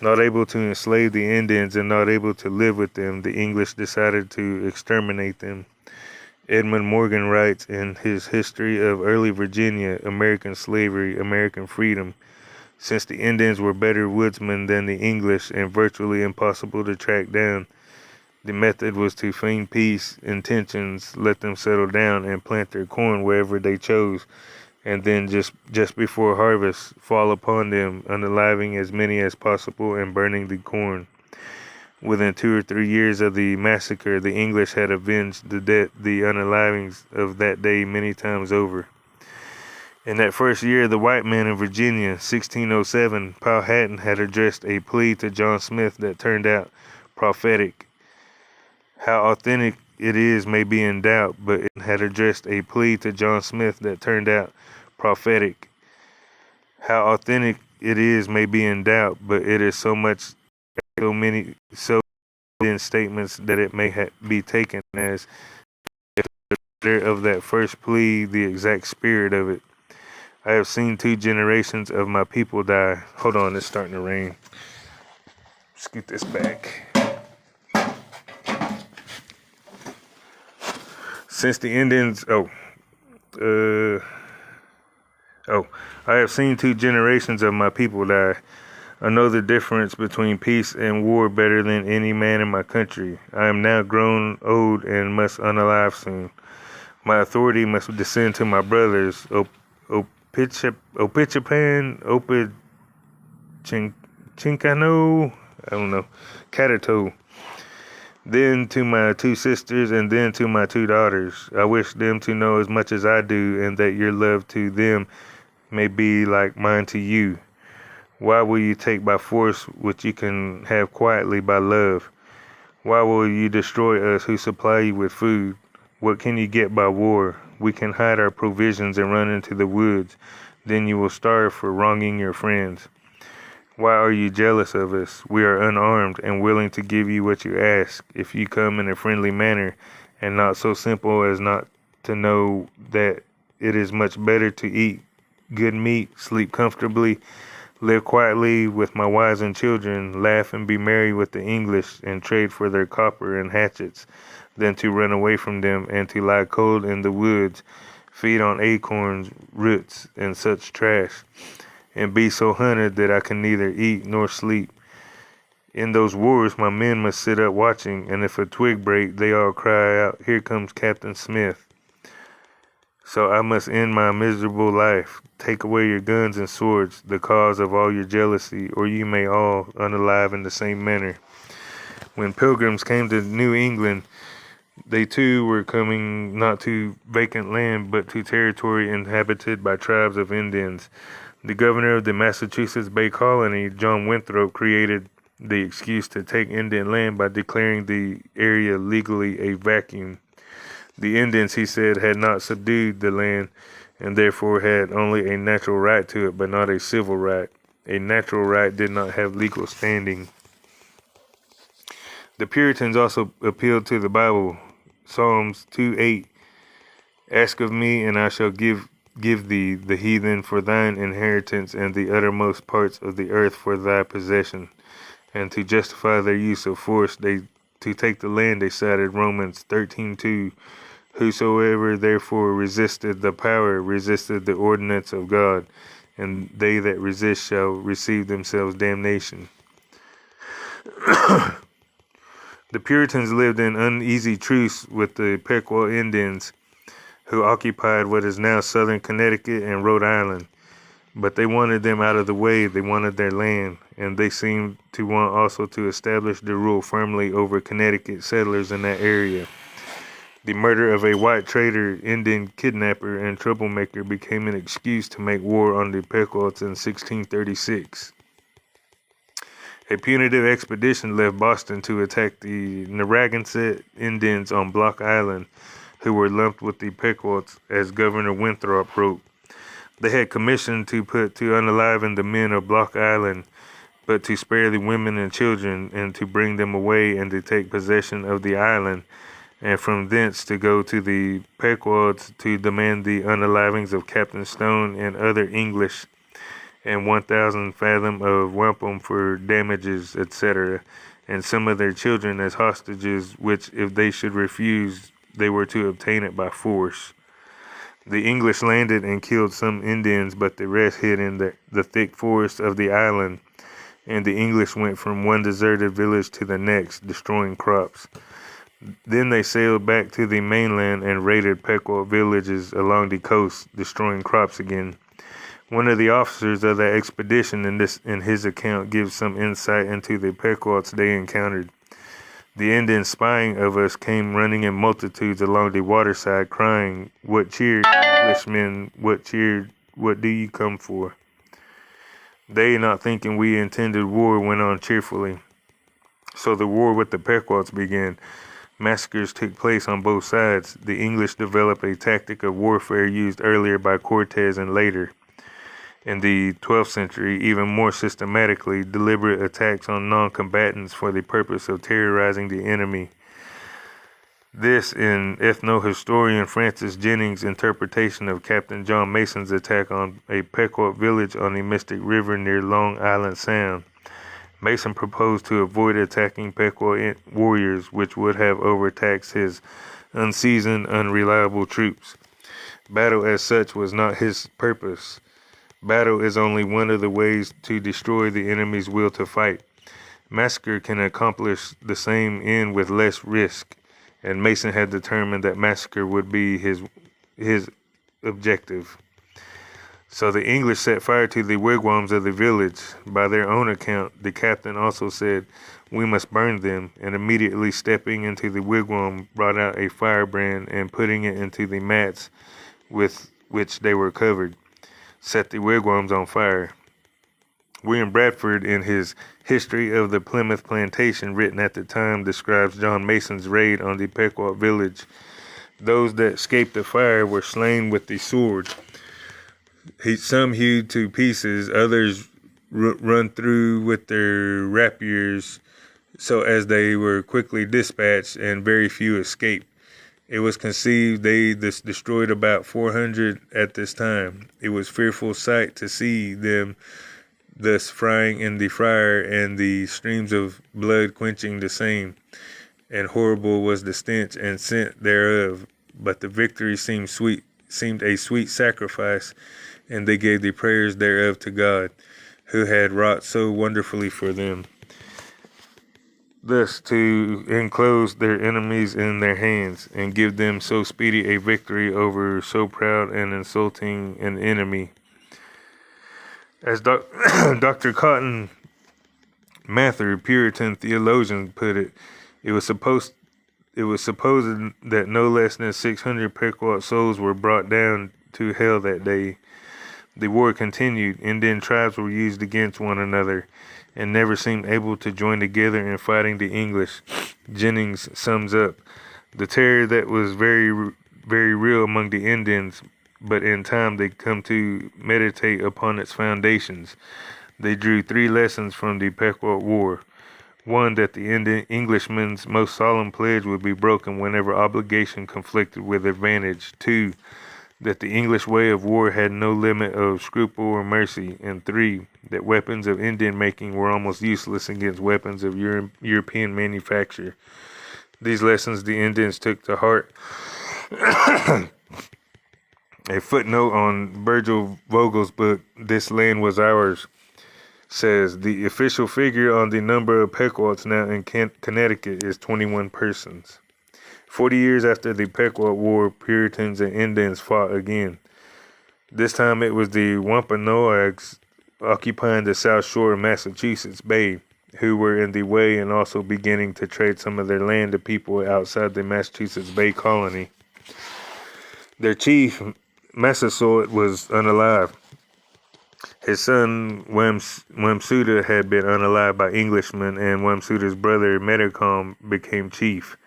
Not able to enslave the Indians and not able to live with them, the English decided to exterminate them. Edmund Morgan writes in his History of Early Virginia, American Slavery, American Freedom, since the Indians were better woodsmen than the English and virtually impossible to track down, the method was to feign peace intentions, let them settle down and plant their corn wherever they chose, and then just before harvest, fall upon them, unaliving as many as possible and burning the corn. Within 2 or 3 years of the massacre, the English had avenged the unalivings of that day many times over. In that first year of the white man in Virginia, 1607, Powhatan had addressed a plea to John Smith that turned out prophetic. How authentic it is may be in doubt, but it had addressed a plea to John Smith that turned out prophetic. How authentic it is may be in doubt, but it is so many statements that it may be taken as of that first plea, the exact spirit of it. I have seen 2 generations of my people die. Hold on, it's starting to rain. Scoot this back. Since the Indians, I have seen 2 generations of my people die. I know the difference between peace and war better than any man in my country. I am now grown old and must unalive soon. My authority must descend to my brothers, Opichapan, Chinkano, Katato. Then to my 2 sisters, and then to my 2 daughters. I wish them to know as much as I do, and that your love to them may be like mine to you. Why will you take by force what you can have quietly by love? Why will you destroy us who supply you with food? What can you get by war? We can hide our provisions and run into the woods. Then you will starve for wronging your friends. Why are you jealous of us? We are unarmed and willing to give you what you ask, if you come in a friendly manner, and not so simple as not to know that it is much better to eat good meat, sleep comfortably, live quietly with my wives and children, laugh and be merry with the English, and trade for their copper and hatchets, than to run away from them and to lie cold in the woods, feed on acorns, roots, and such trash, and be so hunted that I can neither eat nor sleep. In those wars, my men must sit up watching, and if a twig break, they all cry out, "Here comes Captain Smith." So I must end my miserable life. Take away your guns and swords, the cause of all your jealousy, or you may all unalive in the same manner. When pilgrims came to New England, they too were coming not to vacant land, but to territory inhabited by tribes of Indians. The governor of the Massachusetts Bay Colony, John Winthrop, created the excuse to take Indian land by declaring the area legally a vacuum. The Indians, he said, had not subdued the land and therefore had only a natural right to it, but not a civil right. A natural right did not have legal standing. The Puritans also appealed to the Bible. Psalms 2:8, "Ask of me, and I shall give thee the heathen for thine inheritance, and the uttermost parts of the earth for thy possession." And to justify their use of force, they to take the land, they cited Romans 13:2. Whosoever therefore resisted the power resisted the ordinance of God, and they that resist shall receive themselves damnation. The Puritans lived in uneasy truce with the Pequot Indians, who occupied what is now southern Connecticut and Rhode Island. But they wanted them out of the way. They wanted their land, and they seemed to want also to establish their rule firmly over Connecticut settlers in that area. The murder of a white trader, Indian kidnapper, and troublemaker became an excuse to make war on the Pequots in 1636. A punitive expedition left Boston to attack the Narragansett Indians on Block Island, who were lumped with the Pequots, as Governor Winthrop wrote. They had commissioned to put to unaliven the men of Block Island, but to spare the women and children, and to bring them away and to take possession of the island, and from thence to go to the Pequots to demand the unalivings of Captain Stone and other English, and 1,000 fathom of wampum for damages, etc., and some of their children as hostages, which if they should refuse, they were to obtain it by force. The English landed and killed some Indians, but the rest hid in the thick forest of the island, and the English went from one deserted village to the next, destroying crops. Then they sailed back to the mainland and raided Pequot villages along the coast, destroying crops again. One of the officers of that expedition in his account gives some insight into the Pequots they encountered. The Indians spying of us came running in multitudes along the waterside, crying, "What cheer, Englishmen? What cheer? What do you come for?" They, not thinking we intended war, went on cheerfully. So the war with the Pequots began. Massacres took place on both sides. The English developed a tactic of warfare used earlier by Cortez and later, in the 12th century, even more systematically, deliberate attacks on non-combatants for the purpose of terrorizing the enemy. This, in ethno-historian Francis Jennings' interpretation of Captain John Mason's attack on a Pequot village on the Mystic River near Long Island Sound. Mason proposed to avoid attacking Pequot warriors, which would have overtaxed his unseasoned, unreliable troops. Battle as such was not his purpose. Battle is only one of the ways to destroy the enemy's will to fight. Massacre can accomplish the same end with less risk, and Mason had determined that massacre would be his objective. So the English set fire to the wigwams of the village. By their own account, the captain also said, "We must burn them," and immediately stepping into the wigwam, brought out a firebrand and putting it into the mats with which they were covered, set the wigwams on fire. William Bradford, in his History of the Plymouth Plantation, written at the time, describes John Mason's raid on the Pequot village. Those that escaped the fire were slain with the sword. Some hewed to pieces, others run through with their rapiers, so as they were quickly dispatched, and very few escaped. It was conceived they destroyed about 400 at this time. It was fearful sight to see them thus frying in the fire, and the streams of blood quenching the same. And horrible was the stench and scent thereof. But the victory seemed a sweet sacrifice, and they gave the prayers thereof to God, who had wrought so wonderfully for them, thus to enclose their enemies in their hands, and give them so speedy a victory over so proud and insulting an enemy. As Dr. Cotton Mather, Puritan theologian, put it, it was supposed that no less than 600 Pequot souls were brought down to hell that day. The war continued. Indian tribes were used against one another, and never seemed able to join together in fighting the English. Jennings sums up, "The terror that was very, very real among the Indians, but in time they come to meditate upon its foundations. They drew 3 lessons from the Pequot War. 1, that the Englishman's most solemn pledge would be broken whenever obligation conflicted with advantage. 2, that the English way of war had no limit of scruple or mercy, and 3, that weapons of Indian making were almost useless against weapons of European manufacture. These lessons the Indians took to heart. A footnote on Virgil Vogel's book, This Land Was Ours, says the official figure on the number of Pequots now in Connecticut is 21 persons. 40 years after the Pequot War, Puritans and Indians fought again. This time it was the Wampanoags occupying the south shore of Massachusetts Bay, who were in the way and also beginning to trade some of their land to people outside the Massachusetts Bay Colony. Their chief, Massasoit, was unalive. His son, Wamsuta, had been unalived by Englishmen, and Wamsuta's brother, Metacom, became chief.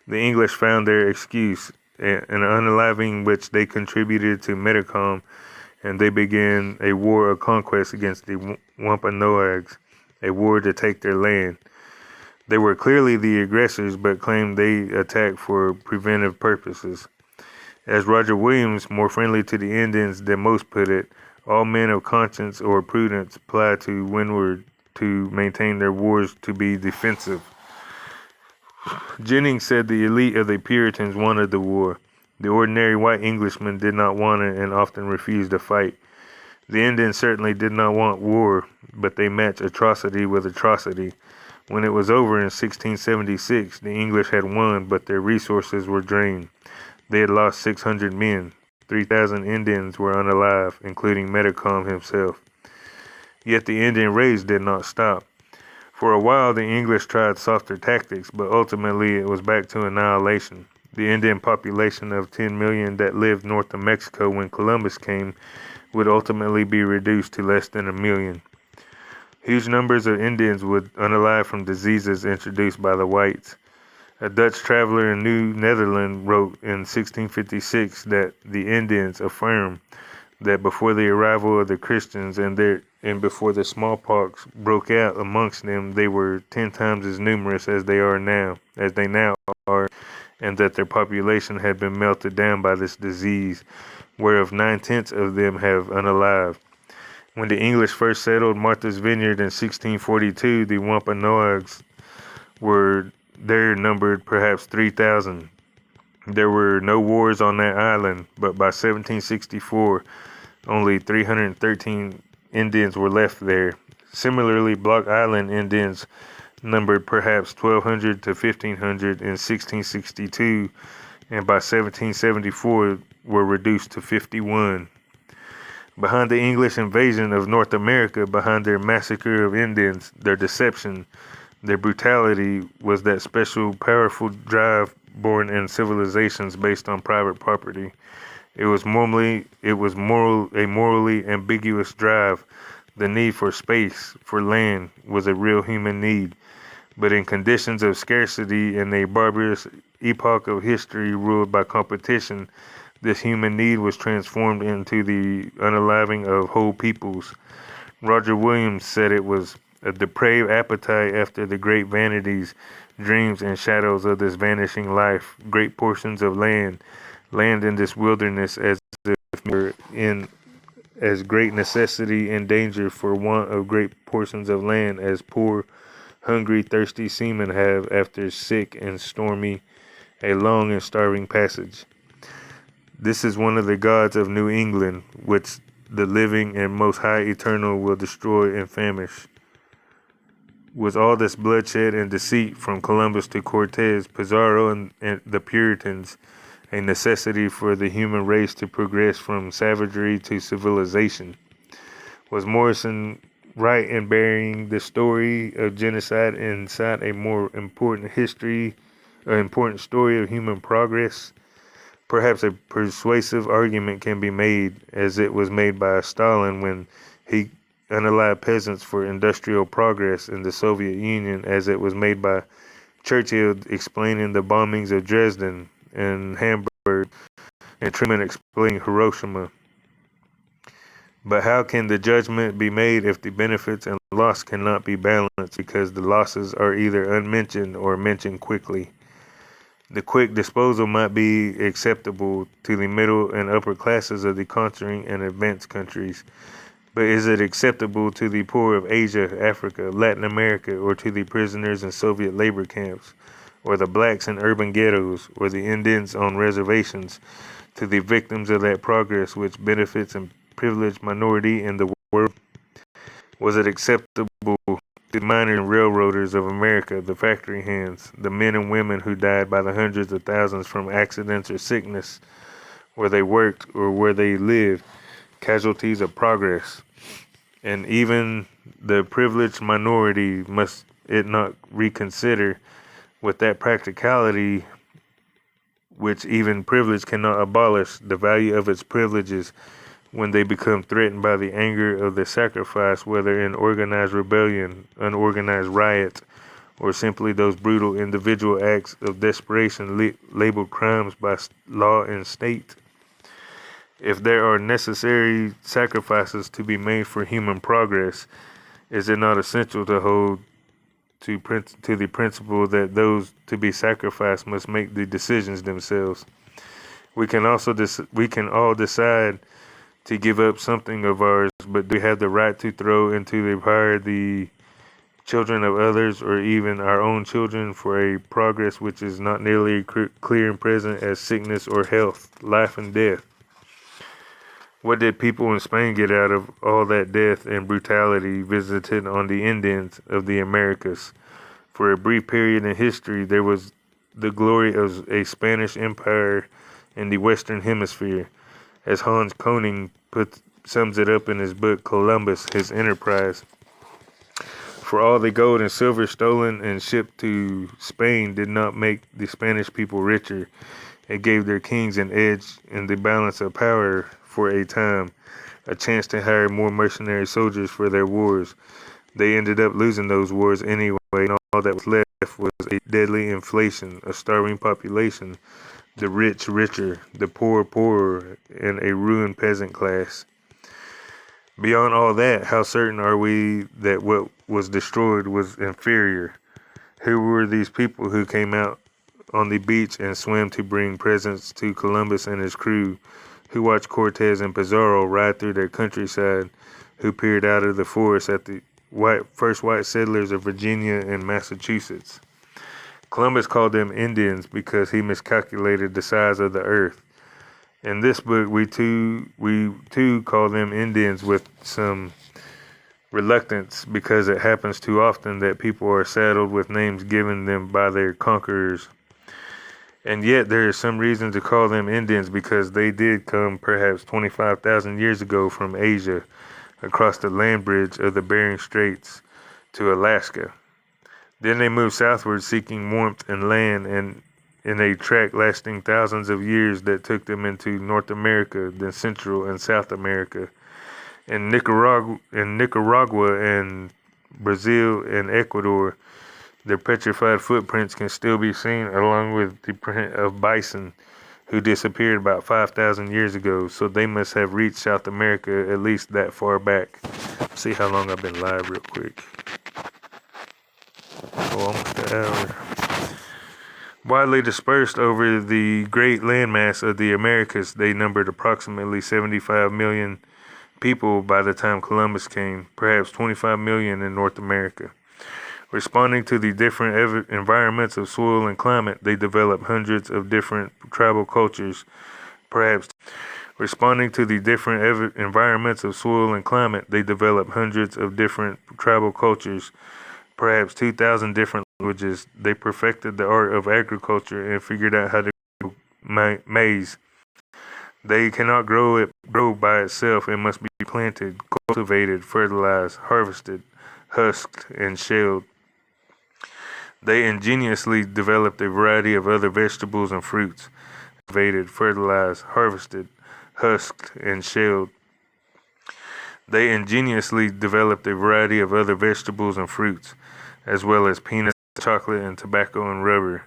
The English found their excuse, an unaliving which they contributed to Metacom, and they began a war of conquest against the Wampanoags, a war to take their land. They were clearly the aggressors, but claimed they attacked for preventive purposes. As Roger Williams, more friendly to the Indians than most, put it, all men of conscience or prudence apply to windward to maintain their wars to be defensive. Jennings said the elite of the Puritans wanted the war. The ordinary white Englishman did not want it and often refused to fight. The Indians certainly did not want war, but they matched atrocity with atrocity. When it was over in 1676, the English had won, but their resources were drained. They had lost 600 men. 3,000 Indians were unalive, including Metacom himself. Yet the Indian raids did not stop. For a while, the English tried softer tactics, but ultimately it was back to annihilation. The Indian population of 10 million that lived north of Mexico when Columbus came would ultimately be reduced to less than 1 million. Huge numbers of Indians would unalive from diseases introduced by the whites. A Dutch traveler in New Netherland wrote in 1656 that the Indians affirmed that before the arrival of the Christians and before the smallpox broke out amongst them, they were 10 times as numerous as they now are, and that their population had been melted down by this disease, whereof 9/10 of them have unalived. When the English first settled Martha's Vineyard in 1642, the Wampanoags there numbered perhaps 3,000. There were no wars on that island, but by 1764, only 313 Indians were left there. Similarly, Block Island Indians numbered perhaps 1,200 to 1,500 in 1662, and by 1774 were reduced to 51. Behind the English invasion of North America, behind their massacre of Indians, their deception, their brutality, was that special, powerful drive born in civilizations based on private property. It was a morally ambiguous drive. The need for space, for land, was a real human need. But in conditions of scarcity in a barbarous epoch of history ruled by competition, this human need was transformed into the unaliving of whole peoples. Roger Williams said it was a depraved appetite after the great vanities, dreams, and shadows of this vanishing life, great portions of land in this wilderness as if were in as great necessity and danger for want of great portions of land as poor, hungry, thirsty seamen have after sick and stormy, a long and starving passage. This is one of the gods of New England, which the living and most high eternal will destroy and famish. Was all this bloodshed and deceit from Columbus to Cortez, Pizarro, and the Puritans a necessity for the human race to progress from savagery to civilization? Was Morrison right in burying the story of genocide inside a more important story of human progress? Perhaps a persuasive argument can be made, as it was made by Stalin when he unalived peasants for industrial progress in the Soviet Union, as it was made by Churchill explaining the bombings of Dresden and Hamburg, and Truman explaining Hiroshima. But how can the judgment be made if the benefits and loss cannot be balanced because the losses are either unmentioned or mentioned quickly? The quick disposal might be acceptable to the middle and upper classes of the conquering and advanced countries, but is it acceptable to the poor of Asia, Africa, Latin America, or to the prisoners in Soviet labor camps, or the blacks in urban ghettos, or the Indians on reservations, to the victims of that progress which benefits a privileged minority in the world? Was it acceptable to the miners and railroaders of America, the factory hands, the men and women who died by the hundreds of thousands from accidents or sickness, where they worked or where they lived, casualties of progress? And even the privileged minority, must it not reconsider with that practicality which even privilege cannot abolish, the value of its privileges when they become threatened by the anger of the sacrifice, whether in organized rebellion, unorganized riot, or simply those brutal individual acts of desperation labeled crimes by law and state? If there are necessary sacrifices to be made for human progress, is it not essential to hold to the principle that those to be sacrificed must make the decisions themselves? We can all decide to give up something of ours, but do we have the right to throw into the fire the children of others, or even our own children, for a progress which is not nearly clear and present as sickness or health, life and death? What did people in Spain get out of all that death and brutality visited on the Indians of the Americas? For a brief period in history, there was the glory of a Spanish empire in the Western Hemisphere, as Hans Koning sums it up in his book Columbus, His Enterprise. For all the gold and silver stolen and shipped to Spain did not make the Spanish people richer. It gave their kings an edge in the balance of power for a time, a chance to hire more mercenary soldiers for their wars. They ended up losing those wars anyway, and all that was left was a deadly inflation, a starving population, the rich richer, the poor poorer, and a ruined peasant class. Beyond all that, how certain are we that what was destroyed was inferior? Who were these people who came out on the beach and swam to bring presents to Columbus and his crew? Who watched Cortez and Pizarro ride through their countryside? Who peered out of the forest at the first white settlers of Virginia and Massachusetts? Columbus called them Indians because he miscalculated the size of the earth. In this book, we too call them Indians with some reluctance, because it happens too often that people are saddled with names given them by their conquerors. And yet there is some reason to call them Indians, because they did come perhaps 25,000 years ago from Asia, across the land bridge of the Bering Straits to Alaska. Then they moved southward seeking warmth and land, and in a track lasting thousands of years that took them into North America, then Central and South America. In Nicaragua and Brazil and Ecuador, their petrified footprints can still be seen, along with the print of bison who disappeared about 5,000 years ago. So they must have reached South America at least that far back. See how long I've been live real quick. Almost an hour. Widely dispersed over the great landmass of the Americas, they numbered approximately 75 million people by the time Columbus came, perhaps 25 million in North America. Responding to the different environments of soil and climate, they developed hundreds of different tribal cultures, perhaps. Responding to the different environments of soil and climate, they developed hundreds of different tribal cultures, perhaps 2,000 different languages. They perfected the art of agriculture and figured out how to grow maize. They cannot grow by itself. It must be planted, cultivated, fertilized, harvested, husked, and shelled. They ingeniously developed a variety of other vegetables and fruits, cultivated, fertilized, harvested, husked, and shelled. They ingeniously developed a variety of other vegetables and fruits, as well as peanuts, chocolate, and tobacco and rubber.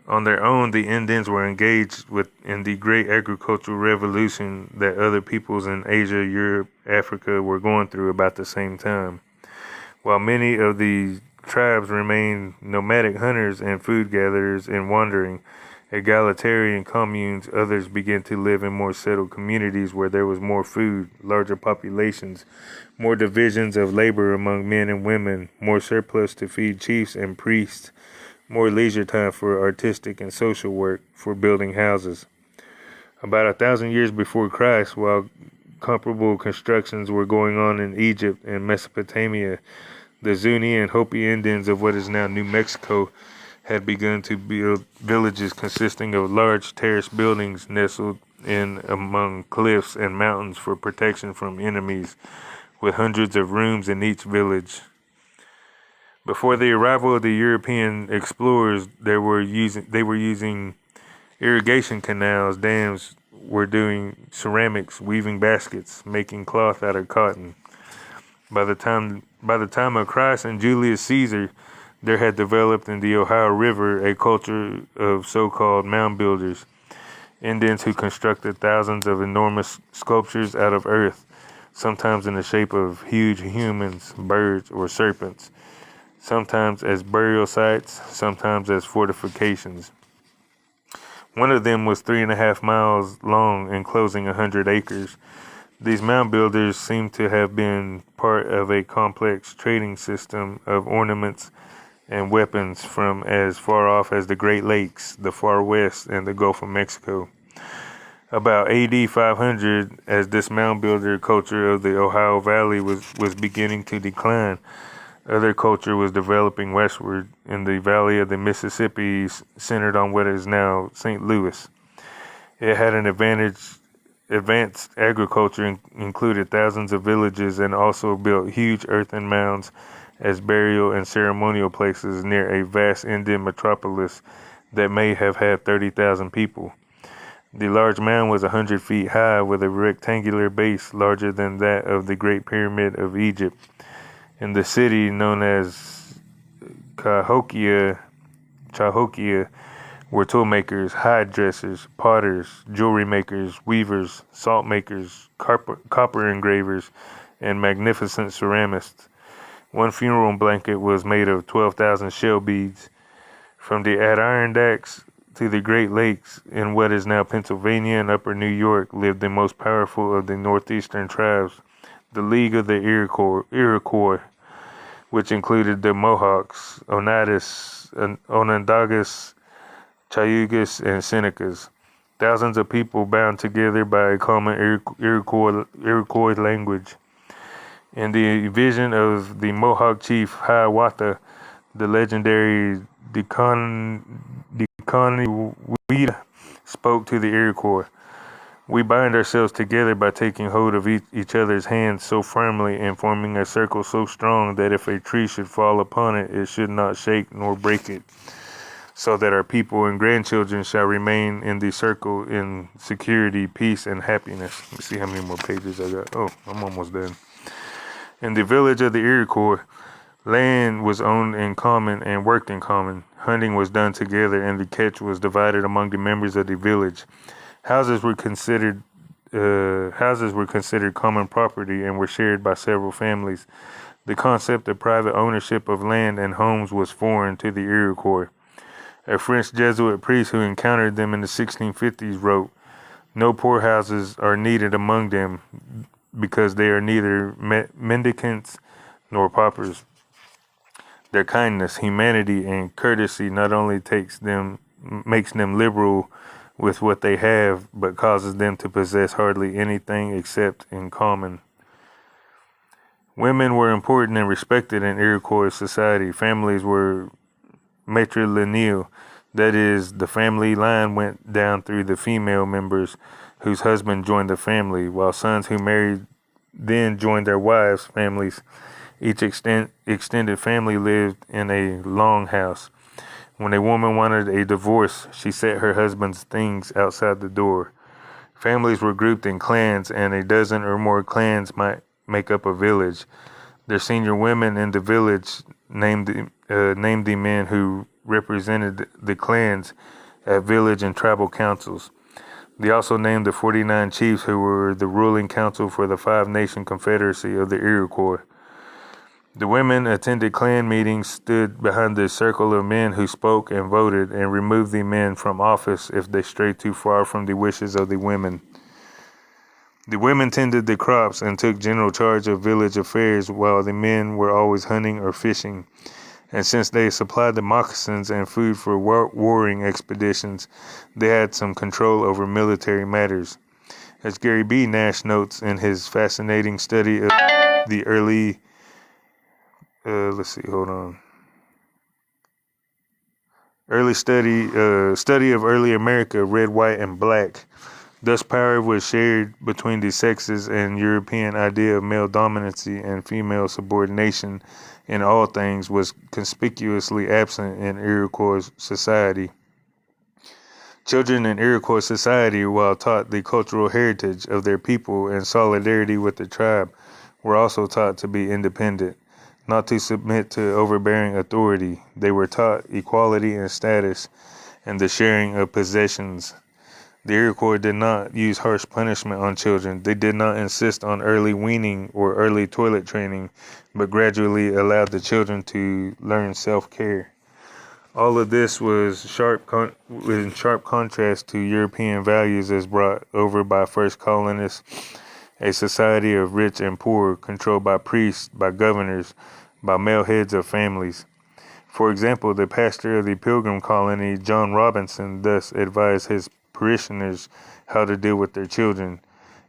On their own, the Indians were engaged in the great agricultural revolution that other peoples in Asia, Europe, Africa were going through about the same time. While many of the tribes remained nomadic hunters and food gatherers and wandering egalitarian communes. Others began to live in more settled communities where there was more food, larger populations, more divisions of labor among men and women, more surplus to feed chiefs and priests, more leisure time for artistic and social work, for building houses. About 1,000 years before Christ, while comparable constructions were going on in Egypt and Mesopotamia, the Zuni and Hopi Indians of what is now New Mexico had begun to build villages consisting of large terraced buildings nestled in among cliffs and mountains for protection from enemies, with hundreds of rooms in each village. Before the arrival of the European explorers, they were using irrigation canals, dams, were doing ceramics, weaving baskets, making cloth out of cotton. By the time of Christ and Julius Caesar, there had developed in the Ohio River a culture of so-called mound builders, Indians who constructed thousands of enormous sculptures out of earth, sometimes in the shape of huge humans, birds, or serpents, sometimes as burial sites, sometimes as fortifications. One of them was 3.5 miles long, enclosing 100 acres. These mound builders seem to have been part of a complex trading system of ornaments and weapons from as far off as the Great Lakes, the Far West, and the Gulf of Mexico. About AD 500, as this mound builder culture of the Ohio Valley was beginning to decline, other culture was developing westward in the valley of the Mississippi, centered on what is now St. Louis. It had an advanced agriculture, included thousands of villages, and also built huge earthen mounds as burial and ceremonial places near a vast Indian metropolis that may have had 30,000 people. The large mound was 100 feet high with a rectangular base larger than that of the Great Pyramid of Egypt. In the city known as Cahokia were tool makers, hide dressers, potters, jewelry makers, weavers, salt makers, copper engravers, and magnificent ceramists. One funeral blanket was made of 12,000 shell beads. From the Adirondacks to the Great Lakes, in what is now Pennsylvania and Upper New York, lived the most powerful of the northeastern tribes, the League of the Iroquois, which included the Mohawks, Onondagas, Cayugas, and Senecas. Thousands of people bound together by a common Iroquois language. In the vision of the Mohawk chief Hiawatha, the legendary Dekaniwida spoke to the Iroquois. We bind ourselves together by taking hold of each other's hands so firmly and forming a circle so strong that if a tree should fall upon it, it should not shake nor break it, so that our people and grandchildren shall remain in the circle in security, peace, and happiness. Let me see how many more pages I got. Oh, I'm almost done. In the village of the Iroquois, land was owned in common and worked in common. Hunting was done together, and the catch was divided among the members of the village. Houses were considered common property and were shared by several families. The concept of private ownership of land and homes was foreign to the Iroquois. A French Jesuit priest who encountered them in the 1650s wrote, "No poorhouses are needed among them, because they are neither mendicants nor paupers. Their kindness, humanity, and courtesy not only makes them liberal with what they have, but causes them to possess hardly anything except in common." Women were important and respected in Iroquois society. Families were matrilineal, that is, the family line went down through the female members whose husband joined the family, while sons who married then joined their wives' families. Each extended family lived in a long house. When a woman wanted a divorce, she set her husband's things outside the door. Families were grouped in clans, and a dozen or more clans might make up a village. Their senior women in the village named the men who represented the clans at village and tribal councils. They also named the 49 chiefs who were the ruling council for the 5-nation confederacy of the Iroquois. The women attended clan meetings, stood behind the circle of men who spoke and voted, and removed the men from office if they strayed too far from the wishes of the women. The women tended the crops and took general charge of village affairs, while the men were always hunting or fishing. And since they supplied the moccasins and food for warring expeditions, they had some control over military matters. As Gary B. Nash notes in his fascinating study of the early, early study of early America, red, white, and black. Thus, power was shared between the sexes, and European idea of male dominancy and female subordination in all things was conspicuously absent in Iroquois society. Children in Iroquois society, while taught the cultural heritage of their people and solidarity with the tribe, were also taught to be independent, not to submit to overbearing authority. They were taught equality in status and the sharing of possessions. The Iroquois did not use harsh punishment on children. They did not insist on early weaning or early toilet training, but gradually allowed the children to learn self-care. All of this was in sharp contrast to European values as brought over by first colonists, a society of rich and poor, controlled by priests, by governors, by male heads of families. For example, the pastor of the Pilgrim colony, John Robinson, thus advised his parishioners how to deal with their children.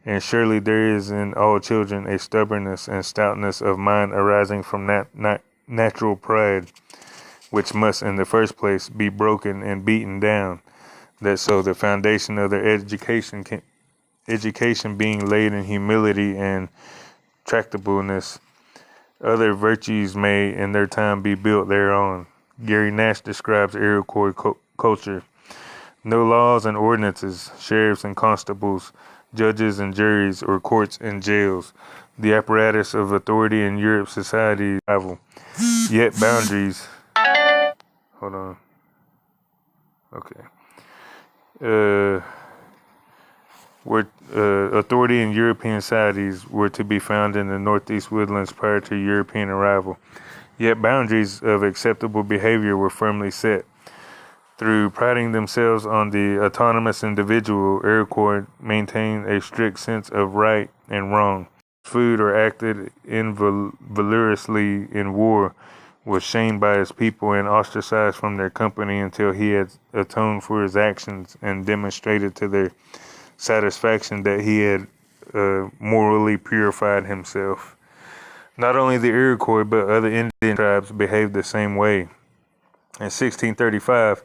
And surely there is in all children a stubbornness and stoutness of mind arising from natural pride, which must in the first place be broken and beaten down, that so the foundation of their education being laid in humility and tractableness, other virtues may in their time be built thereon. Gary Nash describes Iroquois culture. No laws and ordinances, sheriffs and constables, judges and juries, or courts and jails. The apparatus of authority in Europe society rival. Yet boundaries. Hold on. Okay. Where authority in European societies were to be found in the Northeast woodlands prior to European arrival. Yet boundaries of acceptable behavior were firmly set. Through priding themselves on the autonomous individual, Iroquois maintained a strict sense of right and wrong. Food or acted invalorously in war, was shamed by his people and ostracized from their company until he had atoned for his actions and demonstrated to their satisfaction that he had morally purified himself. Not only the Iroquois but other Indian tribes behaved the same way. In 1635,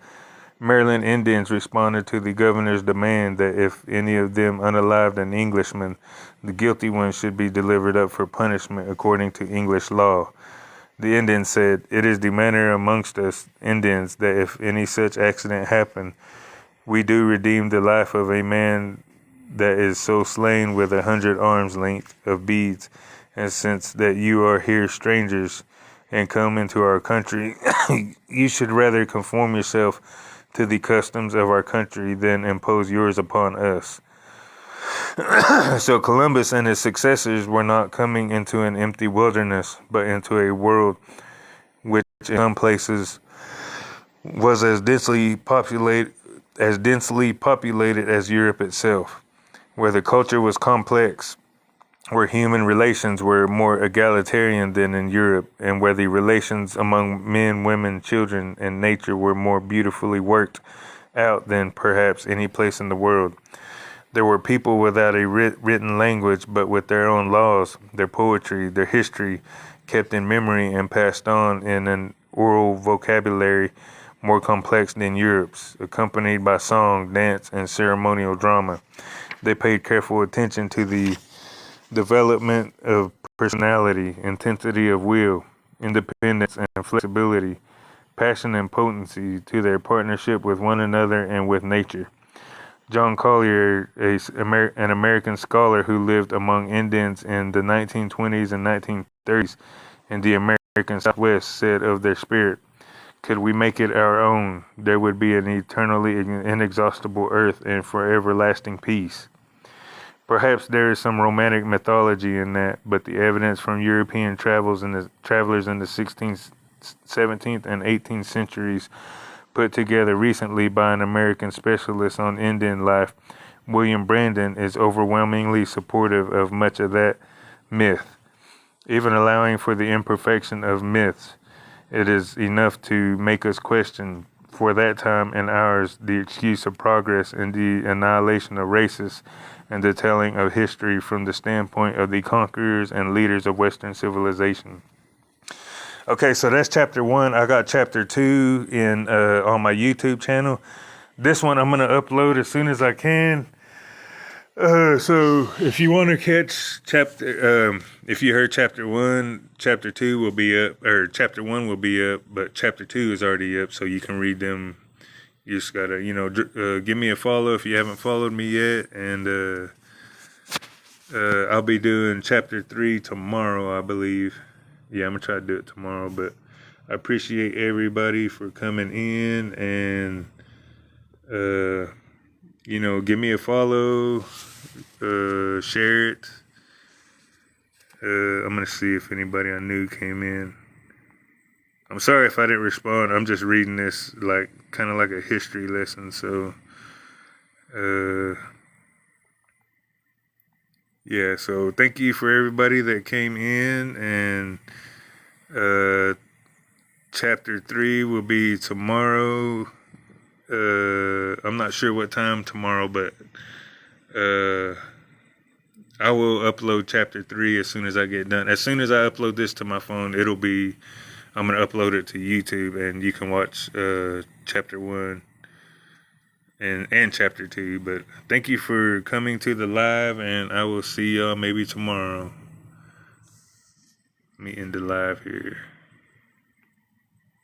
Maryland Indians responded to the governor's demand that if any of them unalived an Englishman, the guilty one should be delivered up for punishment according to English law. The Indians said, "It is the manner amongst us Indians that if any such accident happen, we do redeem the life of a man that is so slain with 100 arms length of beads. And since that you are here strangers and come into our country, you should rather conform yourself to the customs of our country than impose yours upon us." So Columbus and his successors were not coming into an empty wilderness, but into a world which in some places was as densely populated as Europe itself, where the culture was complex, where human relations were more egalitarian than in Europe, and where the relations among men, women, children, and nature were more beautifully worked out than perhaps any place in the world. There were people without a written language, but with their own laws, their poetry, their history, kept in memory and passed on in an oral vocabulary more complex than Europe's, accompanied by song, dance, and ceremonial drama. They paid careful attention to the development of personality, intensity of will, independence and flexibility, passion and potency, to their partnership with one another and with nature. John Collier, an American scholar who lived among Indians in the 1920s and 1930s in the American Southwest, said of their spirit, "Could we make it our own, there would be an eternally inexhaustible earth and for everlasting peace." Perhaps there is some romantic mythology in that, but the evidence from European travelers in the 16th, 17th, and 18th centuries, put together recently by an American specialist on Indian life, William Brandon, is overwhelmingly supportive of much of that myth. Even allowing for the imperfection of myths, it is enough to make us question, for that time and ours, the excuse of progress and the annihilation of races and the telling of history from the standpoint of the conquerors and leaders of Western civilization. Okay, so that's chapter 1. I got chapter 2 in on my YouTube channel. This one I'm gonna upload as soon as I can. So if you want to catch if you heard chapter 1, chapter 2 will be up, or chapter 1 will be up, but chapter 2 is already up, so you can read them. You just gotta, give me a follow if you haven't followed me yet, and I'll be doing chapter 3 tomorrow, I believe. Yeah, I'm gonna try to do it tomorrow, but I appreciate everybody for coming in, and give me a follow, share it. I'm gonna see if anybody I knew came in. I'm sorry if I didn't respond. I'm just reading this kind of like a history lesson. So, yeah. So thank you for everybody that came in, and chapter 3 will be tomorrow. I'm not sure what time tomorrow, but I will upload chapter 3 as soon as I get done. As soon as I upload this to my phone, I'm going to upload it to YouTube, and you can watch chapter 1 and chapter 2. But thank you for coming to the live, and I will see y'all maybe tomorrow. Let me end the live here.